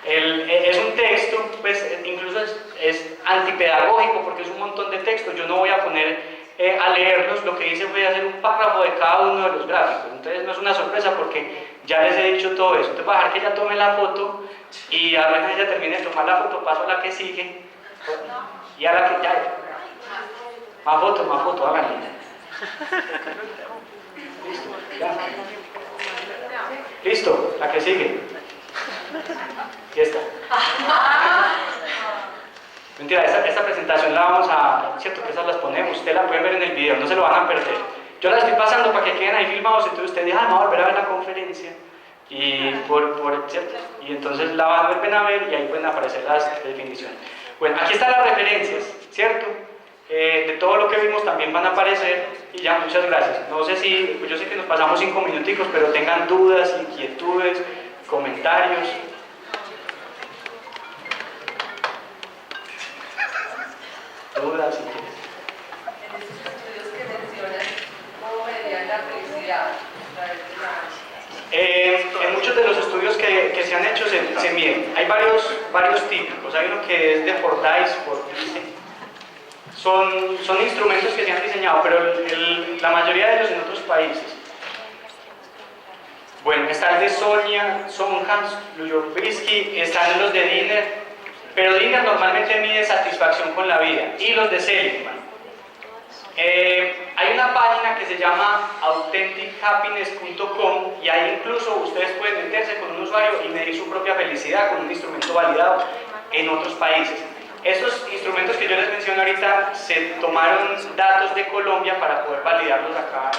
es un texto, pues incluso es antipedagógico porque es un montón de texto. Yo no voy a poner a leerlos, lo que hice fue hacer un párrafo de cada uno de los gráficos. Entonces no es una sorpresa porque ya les he dicho todo eso. Entonces voy a dejar que ella tome la foto y apenas ella termine de tomar la foto paso a la que sigue y a la que ya. Más foto, háganlo. Listo, ya. Listo, la que sigue. Y esta. Mentira, esta presentación la vamos a... Cierto que esas las ponemos, ustedes la pueden ver en el video, no se lo van a perder. Yo las estoy pasando para que queden ahí filmados, entonces ustedes dicen, no, volver a ver la conferencia. Y ¿cierto? Y entonces la van a volver a ver y ahí pueden aparecer las definiciones. Bueno, aquí están las referencias, ¿cierto? De todo lo que vimos también van a aparecer y ya, muchas gracias. No sé si, pues yo sé que nos pasamos 5 minuticos, pero tengan dudas, inquietudes, comentarios. Dudas, inquietudes. En esos estudios que mencionas, ¿cómo medían la felicidad? En muchos de los estudios que se han hecho se miden. Hay varios típicos. Hay uno que es de Fordyce. Son instrumentos que se han diseñado, pero la mayoría de ellos en otros países. Bueno, está el de Sonia, Sonhans, Lujovsky, están los de Diner, pero Diner normalmente mide satisfacción con la vida, y los de Seligman. Hay una página que se llama AuthenticHappiness.com y ahí incluso ustedes pueden meterse con un usuario y medir su propia felicidad con un instrumento validado en otros países. Estos instrumentos que yo les menciono ahorita se tomaron datos de Colombia para poder validarlos acá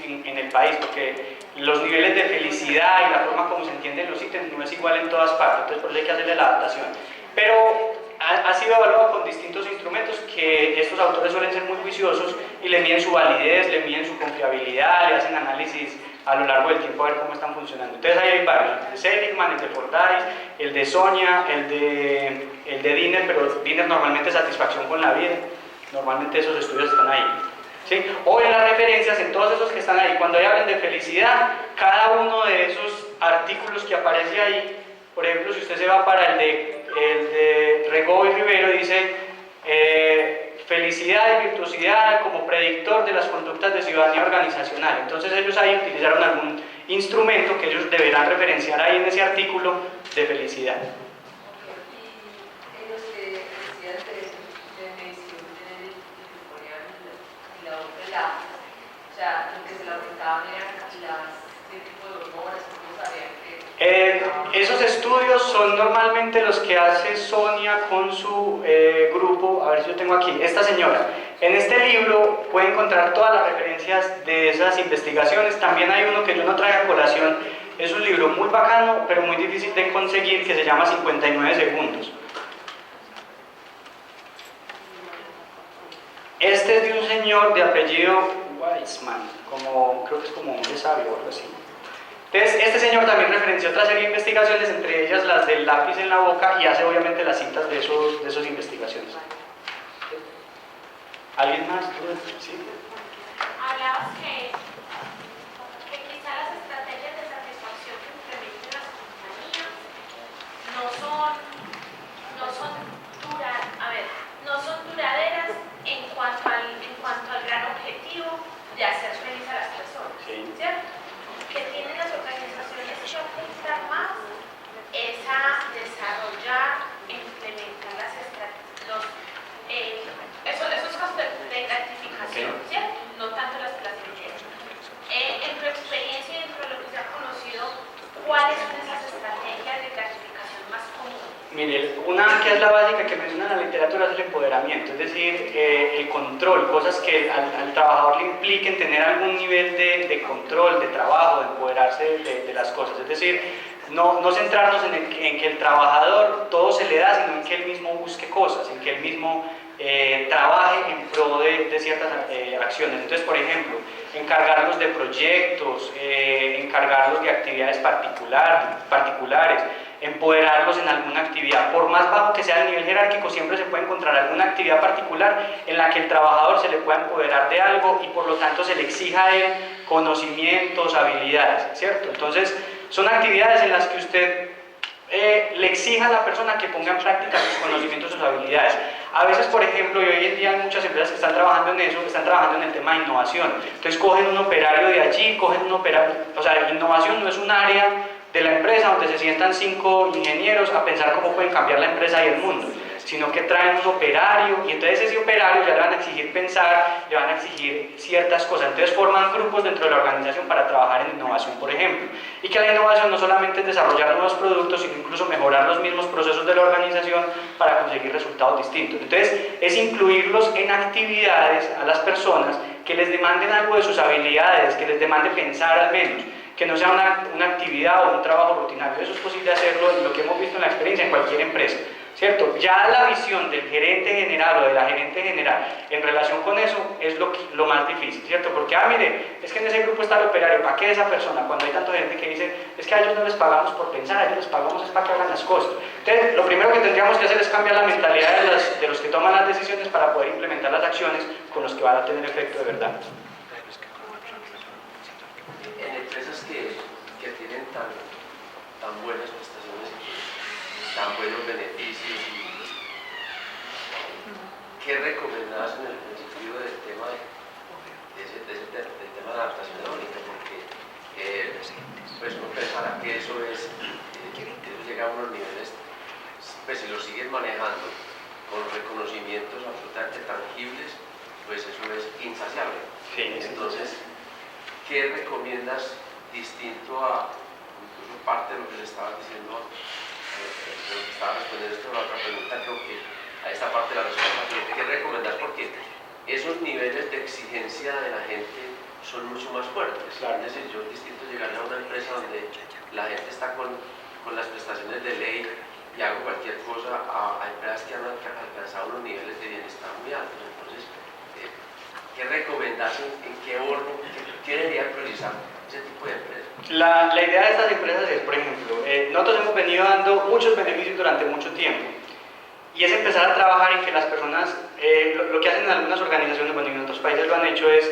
en el país, porque los niveles de felicidad y la forma como se entienden los ítems no es igual en todas partes, entonces por eso hay que hacerle la adaptación. Pero ha sido evaluado con distintos instrumentos que estos autores suelen ser muy juiciosos y le miden su validez, le miden su confiabilidad, le hacen análisis a lo largo del tiempo a ver cómo están funcionando. Entonces ahí hay varios, el de Seligman, el de Fordyce, el de Sonia, el de Diner, pero Diner normalmente es satisfacción con la vida, normalmente esos estudios están ahí. ¿Sí? O en las referencias, en todos esos que están ahí, cuando ahí hablan de felicidad, cada uno de esos artículos que aparece ahí, por ejemplo, si usted se va para el de Regó y Rivero, dice felicidad y virtuosidad como predictor de las conductas de ciudadanía organizacional. Entonces ellos ahí utilizaron algún instrumento que ellos deberán referenciar ahí en ese artículo de felicidad. Y los que decían de medición genética y la otra, o sea, lo que se le aumentaban eran qué tipo de hormonas, cómo sabían que... Esos estudios son normalmente los que hace Sonia con su grupo. A ver si yo tengo aquí, esta señora. En este libro puede encontrar todas las referencias de esas investigaciones. También hay uno que yo no traje a colación, es un libro muy bacano, pero muy difícil de conseguir, que se llama 59 segundos. Este es de un señor de apellido Weissman, creo que es como hombre sabio o algo así. Entonces, este señor también referenció otra serie de investigaciones, entre ellas las del lápiz en la boca, y hace obviamente las citas de esas investigaciones. ¿Alguien más? ¿Sí? Hablabas que quizá las estrategias de satisfacción que implementen las compañías no son duraderas en cuanto al gran objetivo de hacer feliz a las personas, Sí. ¿cierto? Que tienen las organizaciones que apuntar más es a desarrollar e implementar las estrategias, esos casos de gratificación, ¿cierto? No tanto las clasificaciones. En tu experiencia y dentro de lo que se ha conocido, ¿cuáles son esas estrategias de gratificación más comunes? Mire, una que es la básica que menciona en la literatura es el empoderamiento, es decir, el control, cosas que al trabajador le impliquen tener algún nivel de control, de trabajo, de empoderarse de las cosas, es decir, no centrarnos en que el trabajador todo se le da, sino en que él mismo busque cosas, en que él mismo trabaje en pro de ciertas acciones. Entonces, por ejemplo, encargarlos de proyectos, encargarlos de actividades particulares, empoderarlos en alguna actividad. Por más bajo que sea el nivel jerárquico, siempre se puede encontrar alguna actividad particular en la que el trabajador se le pueda empoderar de algo y por lo tanto se le exija a él conocimientos, habilidades, ¿cierto? Entonces, son actividades en las que usted le exija a la persona que ponga en práctica sus conocimientos, sus habilidades. A veces, por ejemplo, y hoy en día hay muchas empresas que están trabajando en eso, que están trabajando en el tema de innovación. Entonces cogen un operario de allí, o sea, innovación no es un área de la empresa donde se sientan 5 ingenieros a pensar cómo pueden cambiar la empresa y el mundo, sino que traen un operario y entonces ese operario ya le van a exigir pensar, le van a exigir ciertas cosas. Entonces forman grupos dentro de la organización para trabajar en innovación, por ejemplo. Y que la innovación no solamente es desarrollar nuevos productos, sino incluso mejorar los mismos procesos de la organización para conseguir resultados distintos. Entonces es incluirlos en actividades a las personas que les demanden algo de sus habilidades, que les demande pensar al menos, que no sea una actividad o un trabajo rutinario. Eso es posible hacerlo, lo que hemos visto en la experiencia en cualquier empresa, ¿cierto? Ya la visión del gerente general o de la gerente general en relación con eso es lo más difícil, ¿cierto? Porque, mire, es que en ese grupo está el operario, ¿para qué esa persona? Cuando hay tanta gente que dice, es que a ellos no les pagamos por pensar, a ellos les pagamos es para que hagan las cosas. Entonces, lo primero que tendríamos que hacer es cambiar la mentalidad de los que toman las decisiones para poder implementar las acciones con los que van a tener efecto de verdad. En empresas que tienen tan buenas prestaciones y tan buenos beneficios, ¿qué recomendás en el sentido del tema del tema de la adaptación eólica? Porque pues uno pensará que eso llega a unos niveles, pues si lo siguen manejando con reconocimientos absolutamente tangibles, pues eso es insaciable. Sí, entonces, ¿qué recomiendas distinto a incluso parte de lo que le estabas diciendo, de lo que estaba respondiendo esto a la otra pregunta, creo que a esta parte de la respuesta, pero ¿qué recomendas? Porque esos niveles de exigencia de la gente son mucho más fuertes. Claro. Es decir, yo es distinto llegar a una empresa donde la gente está con las prestaciones de ley y hago cualquier cosa a empresas que han alcanzado unos niveles de bienestar muy altos. Entonces, ¿qué recomendás? ¿En qué orden? ¿Qué debería priorizar ese tipo de empresas? La idea de estas empresas es, por ejemplo, nosotros hemos venido dando muchos beneficios durante mucho tiempo y es empezar a trabajar en que las personas, lo que hacen en algunas organizaciones, bueno, y en otros países lo han hecho es,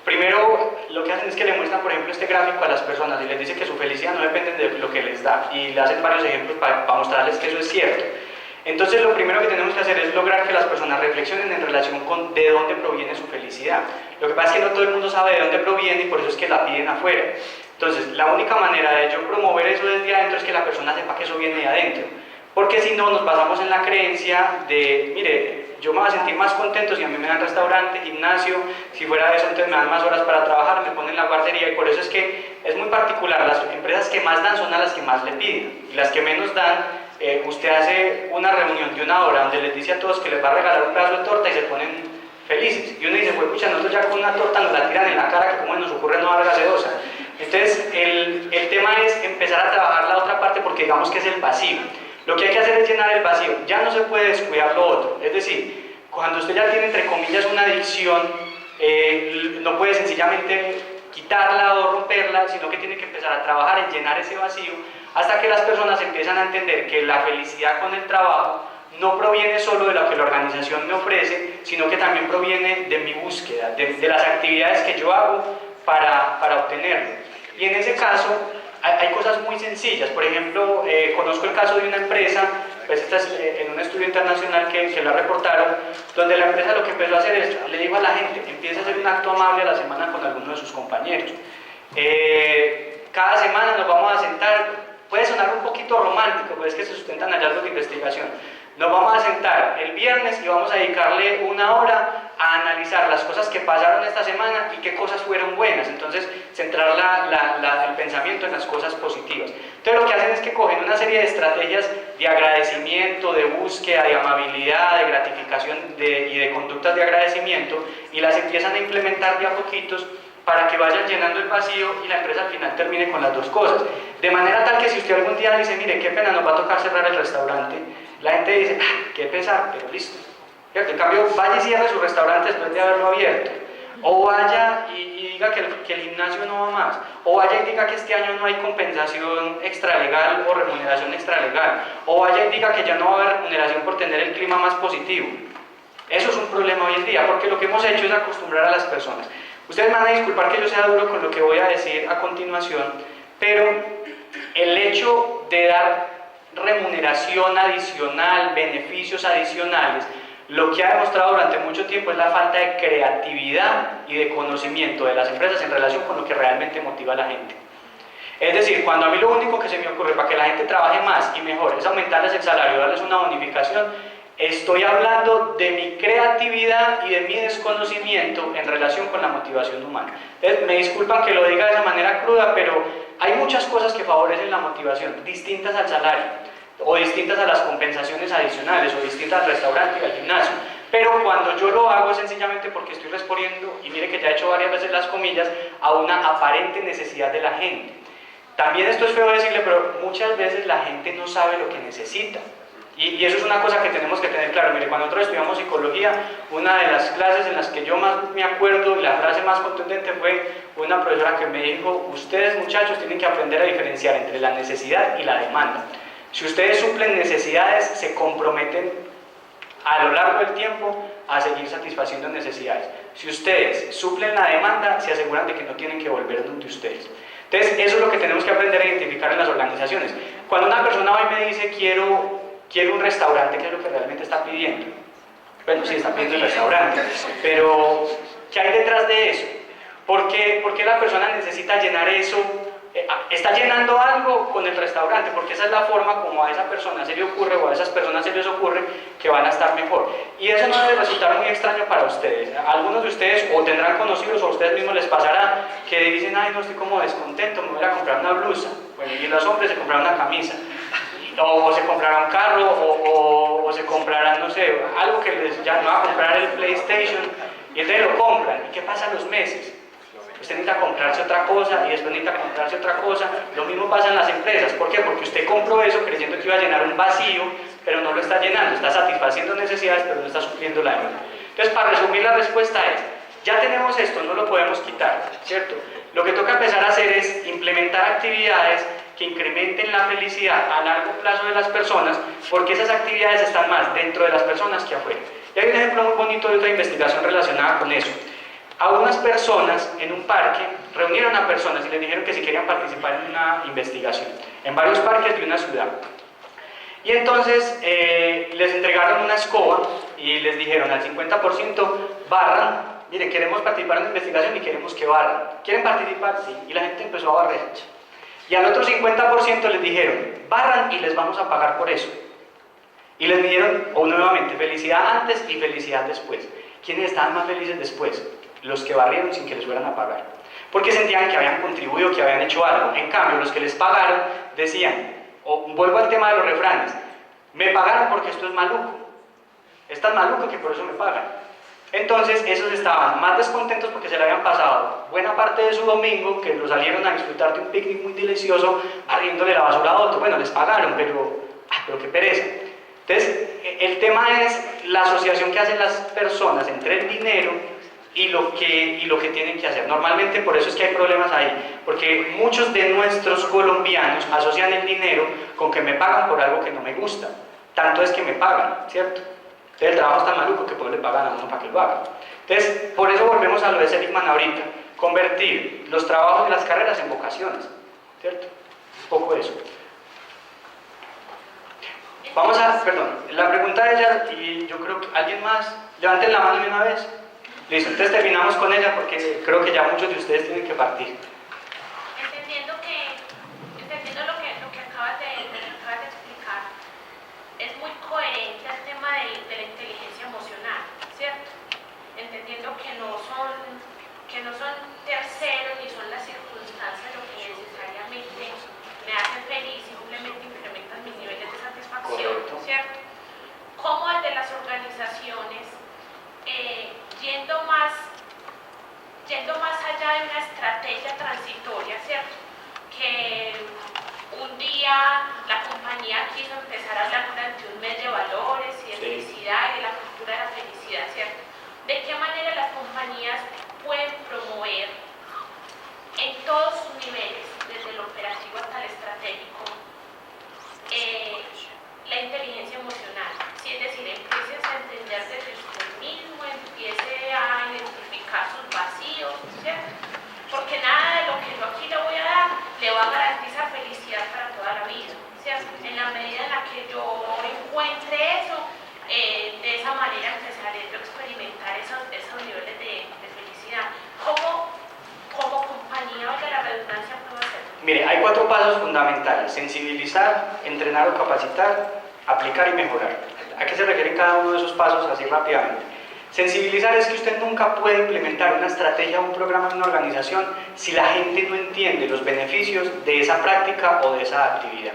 primero lo que hacen es que le muestran, por ejemplo, este gráfico a las personas y les dicen que su felicidad no depende de lo que les da y le hacen varios ejemplos para mostrarles que eso es cierto. Entonces lo primero que tenemos que hacer es lograr que las personas reflexionen en relación con de dónde proviene su felicidad. Lo que pasa es que no todo el mundo sabe de dónde proviene y por eso es que la piden afuera. Entonces la única manera de yo promover eso desde adentro es que la persona sepa que eso viene de adentro. Porque si no nos basamos en la creencia de, mire, yo me voy a sentir más contento si a mí me dan restaurante, gimnasio, si fuera eso entonces me dan más horas para trabajar, me ponen la guardería, y por eso es que es muy particular, las empresas que más dan son a las que más le piden, y las que menos dan, usted hace una reunión de 1 hora donde les dice a todos que les va a regalar un pedazo de torta y se ponen felices, y uno dice, pues pucha, nosotros ya con una torta nos la tiran en la cara, que como nos ocurre no dar gaseosa. Entonces el tema es empezar a trabajar la otra parte, porque digamos que es el vacío. Lo que hay que hacer es llenar el vacío, ya no se puede descuidar lo otro, es decir, cuando usted ya tiene entre comillas una adicción, no puede sencillamente quitarla o romperla, sino que tiene que empezar a trabajar en llenar ese vacío hasta que las personas empiezan a entender que la felicidad con el trabajo no proviene solo de lo que la organización me ofrece, sino que también proviene de mi búsqueda, de las actividades que yo hago para obtenerlo. Y en ese caso, hay cosas muy sencillas. Por ejemplo, conozco el caso de una empresa, pues esta es en un estudio internacional que la reportaron, donde la empresa lo que empezó a hacer es, le dijo a la gente, empieza a hacer un acto amable a la semana con alguno de sus compañeros. Cada semana nos vamos a sentar, puede sonar un poquito romántico, pero es que se sustentan hallazgos de investigación. Nos vamos a sentar el viernes y vamos a dedicarle 1 hora a analizar las cosas que pasaron esta semana y qué cosas fueron buenas. Entonces, centrar el pensamiento en las cosas positivas. Entonces, lo que hacen es que cogen una serie de estrategias de agradecimiento, de búsqueda, de amabilidad, de gratificación y de conductas de agradecimiento, y las empiezan a implementar de a poquitos para que vayan llenando el vacío y la empresa al final termine con las dos cosas. De manera tal que si usted algún día dice, mire, qué pena, nos va a tocar cerrar el restaurante, la gente dice, qué pesar, pero listo. ¿Cierto? En cambio, vaya y cierre su restaurante después de haberlo abierto. O vaya y diga que el gimnasio no va más. O vaya y diga que este año no hay compensación extralegal o remuneración extralegal. O vaya y diga que ya no va a haber remuneración por tener el clima más positivo. Eso es un problema hoy en día, porque lo que hemos hecho es acostumbrar a las personas. Ustedes me van a disculpar que yo sea duro con lo que voy a decir a continuación, pero el hecho de dar remuneración adicional, beneficios adicionales, lo que ha demostrado durante mucho tiempo es la falta de creatividad y de conocimiento de las empresas en relación con lo que realmente motiva a la gente. Es decir, cuando a mí lo único que se me ocurre para que la gente trabaje más y mejor es aumentarles el salario, darles una bonificación, estoy hablando de mi creatividad y de mi desconocimiento en relación con la motivación humana. Entonces, me disculpan que lo diga de esa manera cruda, pero hay muchas cosas que favorecen la motivación, distintas al salario, o distintas a las compensaciones adicionales, o distintas al restaurante y al gimnasio. Pero cuando yo lo hago es sencillamente porque estoy respondiendo, y mire que ya he hecho varias veces las comillas, a una aparente necesidad de la gente. También esto es feo decirle, pero muchas veces la gente no sabe lo que necesita. Y eso es una cosa que tenemos que tener claro. Mire, cuando nosotros estudiamos psicología, una de las clases en las que yo más me acuerdo, y la frase más contundente fue una profesora que me dijo, ustedes muchachos tienen que aprender a diferenciar entre la necesidad y la demanda. Si ustedes suplen necesidades, se comprometen a lo largo del tiempo a seguir satisfaciendo necesidades. Si ustedes suplen la demanda, se aseguran de que no tienen que volver donde ustedes. Entonces, eso es lo que tenemos que aprender a identificar en las organizaciones. Cuando una persona hoy me dice, quiero un restaurante, ¿qué es lo que realmente está pidiendo? Bueno, sí, está pidiendo el restaurante, pero ¿qué hay detrás de eso? ¿Por qué la persona necesita llenar eso? Está llenando algo con el restaurante, porque esa es la forma como a esa persona se le ocurre, o a esas personas se les ocurre que van a estar mejor. Y eso no debe resultar muy extraño para ustedes. Algunos de ustedes o tendrán conocidos o a ustedes mismos les pasará que dicen, ay, no, estoy como descontento, me voy a comprar una blusa. Bueno, y los hombres se comprarán una camisa. O se comprarán un carro, o se comprarán, no sé, algo que les ya no va a comprar el PlayStation, y entonces lo compran. ¿Y qué pasa a los meses? Usted necesita comprarse otra cosa y después necesita comprarse otra cosa. Lo mismo pasa en las empresas. ¿Por qué? Porque usted compró eso creyendo que iba a llenar un vacío, pero no lo está llenando. Está satisfaciendo necesidades, pero no está supliendo la demanda. Entonces, para resumir, la respuesta es, ya tenemos esto, no lo podemos quitar, ¿cierto? Lo que toca empezar a hacer es implementar actividades que incrementen la felicidad a largo plazo de las personas, porque esas actividades están más dentro de las personas que afuera. Y hay un ejemplo muy bonito de otra investigación relacionada con eso. A unas personas en un parque, reunieron a personas y les dijeron que si querían participar en una investigación, en varios parques de una ciudad. Y entonces les entregaron una escoba y les dijeron al 50% barran, mire, queremos participar en la investigación y queremos que barran. ¿Quieren participar? Sí. Y la gente empezó a barrer. Y al otro 50% les dijeron, barran y les vamos a pagar por eso. Y les midieron, nuevamente, felicidad antes y felicidad después. ¿Quiénes estaban más felices después? Los que barrieron sin que les fueran a pagar. Porque sentían que habían contribuido, que habían hecho algo. En cambio, los que les pagaron decían, vuelvo al tema de los refranes, me pagaron porque esto es maluco. Es tan maluco que por eso me pagan. Entonces, esos estaban más descontentos porque se le habían pasado buena parte de su domingo, que lo salieron a disfrutar de un picnic muy delicioso, barriéndole la basura a otro. Bueno, les pagaron, pero qué pereza. Entonces, el tema es la asociación que hacen las personas entre el dinero y lo que tienen que hacer. Normalmente por eso es que hay problemas ahí, porque muchos de nuestros colombianos asocian el dinero con que me pagan por algo que no me gusta. Tanto es que me pagan, ¿cierto? Entonces el trabajo está maluco, que pues le pagan a uno para que lo haga. Entonces, por eso volvemos a lo de Seligman ahorita, convertir los trabajos y las carreras en vocaciones, ¿cierto? Un poco eso. Vamos a, perdón, la pregunta de ella, y yo creo que alguien más, levanten la mano de una vez. Listo, entonces terminamos con ella porque creo que ya muchos de ustedes tienen que partir. Entendiendo lo que acabas de explicar, es muy coherente al tema de la inteligencia emocional, ¿cierto? Entendiendo que no son terceros ni son las circunstancias lo que necesariamente me hacen feliz, simplemente incrementan mis niveles de satisfacción, ¿cierto? Como el de las organizaciones, yendo más allá de una estrategia transitoria, ¿cierto? Que un día la compañía quiso empezar a hablar durante un mes de valores y de felicidad y de la cultura de la felicidad, ¿cierto? ¿De qué manera las compañías pueden promover en todos sus niveles, desde el operativo hasta el estratégico, la inteligencia emocional? Sí, es decir, empieces a entender desde usted mismo, empiece a identificar sus vacíos, ¿cierto? Porque nada de lo que yo aquí le voy a dar le va a garantizar felicidad para toda la vida, ¿cierto? En la medida en la que yo encuentre eso, de esa manera empezaré a experimentar esos niveles de felicidad. ¿Cómo compañía, valga la redundancia, puedo hacerlo? Mire, hay 4 pasos fundamentales: sensibilizar, entrenar o capacitar, aplicar y mejorar. ¿A qué se refieren cada uno de esos pasos así rápidamente? Sensibilizar es que usted nunca puede implementar una estrategia o un programa en una organización si la gente no entiende los beneficios de esa práctica o de esa actividad.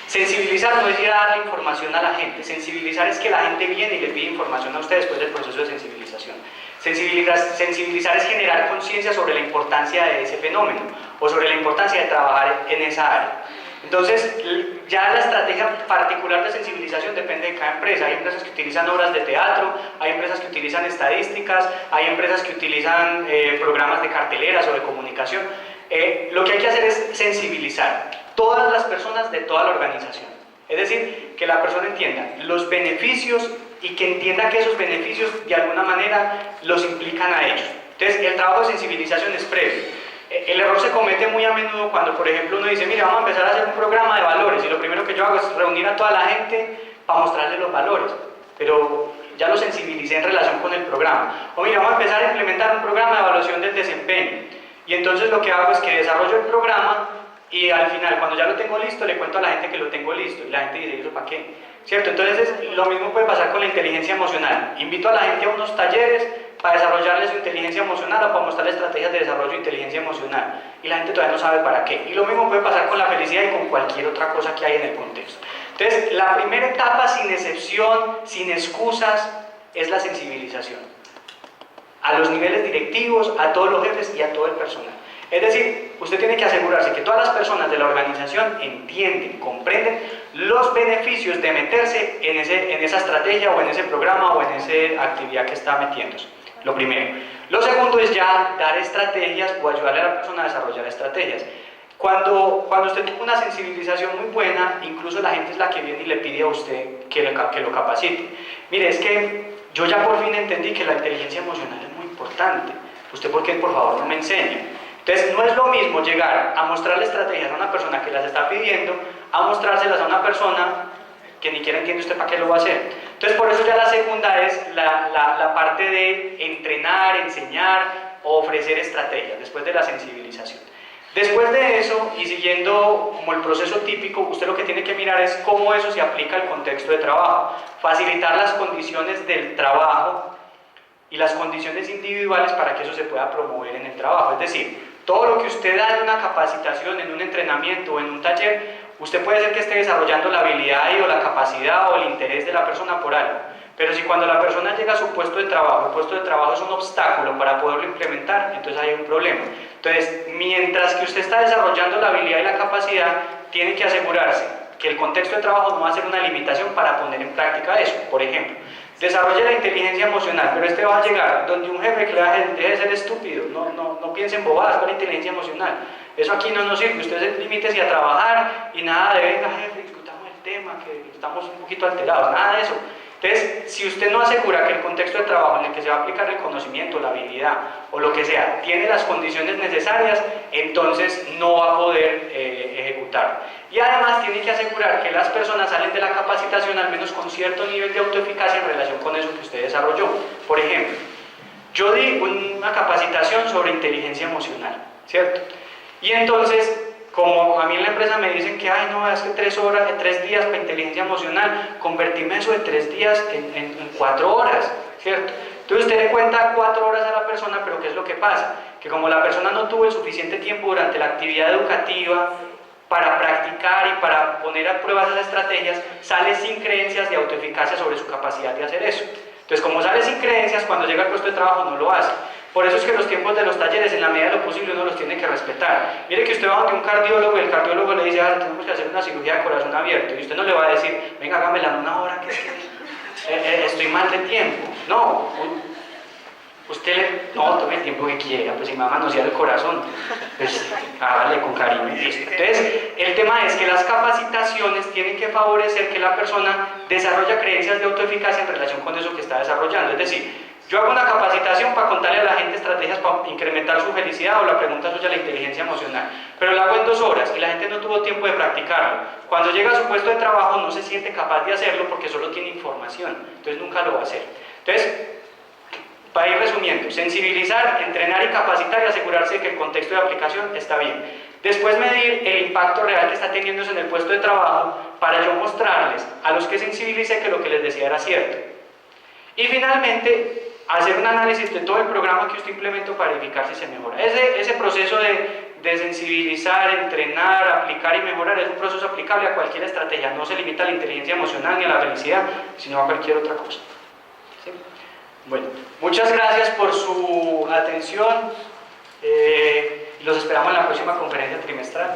Sensibilizar no es ir a darle información a la gente. Sensibilizar es que la gente viene y le pide información a usted después del proceso de sensibilización. Sensibilizar es generar conciencia sobre la importancia de ese fenómeno o sobre la importancia de trabajar en esa área. Entonces, ya la estrategia particular de sensibilización depende de cada empresa. Hay empresas que utilizan obras de teatro, hay empresas que utilizan estadísticas, hay empresas que utilizan programas de carteleras o de comunicación. Lo que hay que hacer es sensibilizar todas las personas de toda la organización. Es decir, que la persona entienda los beneficios y que entienda que esos beneficios de alguna manera los implican a ellos. Entonces, el trabajo de sensibilización es previo. El error se comete muy a menudo cuando, por ejemplo, uno dice, mira, vamos a empezar a hacer un programa de valores y lo primero que yo hago es reunir a toda la gente para mostrarles los valores, pero ya lo sensibilicé en relación con el programa. O mira, vamos a empezar a implementar un programa de evaluación del desempeño y entonces lo que hago es que desarrollo el programa y al final, cuando ya lo tengo listo, le cuento a la gente que lo tengo listo y la gente dice, ¿eso para qué? ¿Cierto? Entonces, lo mismo puede pasar con la inteligencia emocional. Invito a la gente a unos talleres para desarrollarles su inteligencia emocional o para mostrarles estrategias de desarrollo de inteligencia emocional y la gente todavía no sabe para qué. Y lo mismo puede pasar con la felicidad y con cualquier otra cosa que hay en el contexto. Entonces, la primera etapa, sin excepción, sin excusas, es la sensibilización a los niveles directivos, a todos los jefes y a todo el personal. Es decir, usted tiene que asegurarse que todas las personas de la organización entienden, comprenden los beneficios de meterse en esa estrategia o en ese programa o en esa actividad que está metiéndose. Lo primero. Lo segundo es ya dar estrategias o ayudarle a la persona a desarrollar estrategias. Cuando usted tiene una sensibilización muy buena, incluso la gente es la que viene y le pide a usted que lo capacite. Mire, es que yo ya por fin entendí que la inteligencia emocional es muy importante. ¿Usted por qué, por favor, no me enseña? Entonces, no es lo mismo llegar a mostrarle estrategias a una persona que las está pidiendo, a mostrárselas a una persona que ni siquiera entiende usted para qué lo va a hacer. Entonces por eso ya la segunda es la parte de entrenar, enseñar o ofrecer estrategias después de la sensibilización. Después de eso, y siguiendo como el proceso típico, usted lo que tiene que mirar es cómo eso se aplica al contexto de trabajo, facilitar las condiciones del trabajo y las condiciones individuales para que eso se pueda promover en el trabajo. Es decir, todo lo que usted da en una capacitación, en un entrenamiento o en un taller, usted puede ser que esté desarrollando la habilidad o la capacidad o el interés de la persona por algo. Pero si cuando la persona llega a su puesto de trabajo, el puesto de trabajo es un obstáculo para poderlo implementar, entonces hay un problema. Entonces, mientras que usted está desarrollando la habilidad y la capacidad, tiene que asegurarse que el contexto de trabajo no va a ser una limitación para poner en práctica eso. Por ejemplo, desarrolle la inteligencia emocional, pero este va a llegar donde un jefe que le va a decir, deje de ser estúpido, no piense en bobadas con la inteligencia emocional. Eso aquí no nos sirve, usted limítese a trabajar y nada de venga jefe, discutamos el tema, que estamos un poquito alterados, nada de eso. Entonces, si usted no asegura que el contexto de trabajo en el que se va a aplicar el conocimiento, la habilidad o lo que sea, tiene las condiciones necesarias, entonces no va a poder ejecutarlo. Y además tiene que asegurar que las personas salen de la capacitación al menos con cierto nivel de autoeficacia en relación con eso que usted desarrolló. Por ejemplo, yo di una capacitación sobre inteligencia emocional, ¿cierto? Y entonces, como a mí en la empresa me dicen que, ay no, es que 3 días para inteligencia emocional, convertirme eso de 3 días en 4 horas, ¿cierto? Entonces usted le cuenta 4 horas a la persona, pero ¿qué es lo que pasa? Que como la persona no tuvo el suficiente tiempo durante la actividad educativa para practicar y para poner a prueba esas estrategias, sale sin creencias de autoeficacia sobre su capacidad de hacer eso. Entonces, como sale sin creencias, cuando llega al puesto de trabajo no lo hace. Por eso es que los tiempos de los talleres, en la medida de lo posible, uno los tiene que respetar. Mire que usted va donde un cardiólogo y el cardiólogo le dice, tenemos que hacer una cirugía de corazón abierto. Y usted no le va a decir, venga, hágamela en 1 hora, que es que estoy mal de tiempo. No, no, tome el tiempo que quiera, pues si me va a manosear el corazón, pues hágale con cariño y listo. Entonces, el tema es que las capacitaciones tienen que favorecer que la persona desarrolle creencias de autoeficacia en relación con eso que está desarrollando. Es decir, yo hago una capacitación para contarle a la gente estrategias para incrementar su felicidad o la pregunta suya, la inteligencia emocional, pero la hago en 2 horas y la gente no tuvo tiempo de practicarlo. Cuando llega a su puesto de trabajo no se siente capaz de hacerlo porque solo tiene información, entonces nunca lo va a hacer. Entonces, para ir resumiendo, sensibilizar, entrenar y capacitar y asegurarse de que el contexto de aplicación está bien. Después medir el impacto real que está teniendo en el puesto de trabajo para yo mostrarles a los que sensibilicé que lo que les decía era cierto. Y finalmente, hacer un análisis de todo el programa que usted implementó para verificar si se mejora. Ese proceso de sensibilizar, entrenar, aplicar y mejorar es un proceso aplicable a cualquier estrategia. No se limita a la inteligencia emocional ni a la felicidad, sino a cualquier otra cosa. ¿Sí? Bueno, muchas gracias por su atención. Los esperamos en la próxima conferencia trimestral.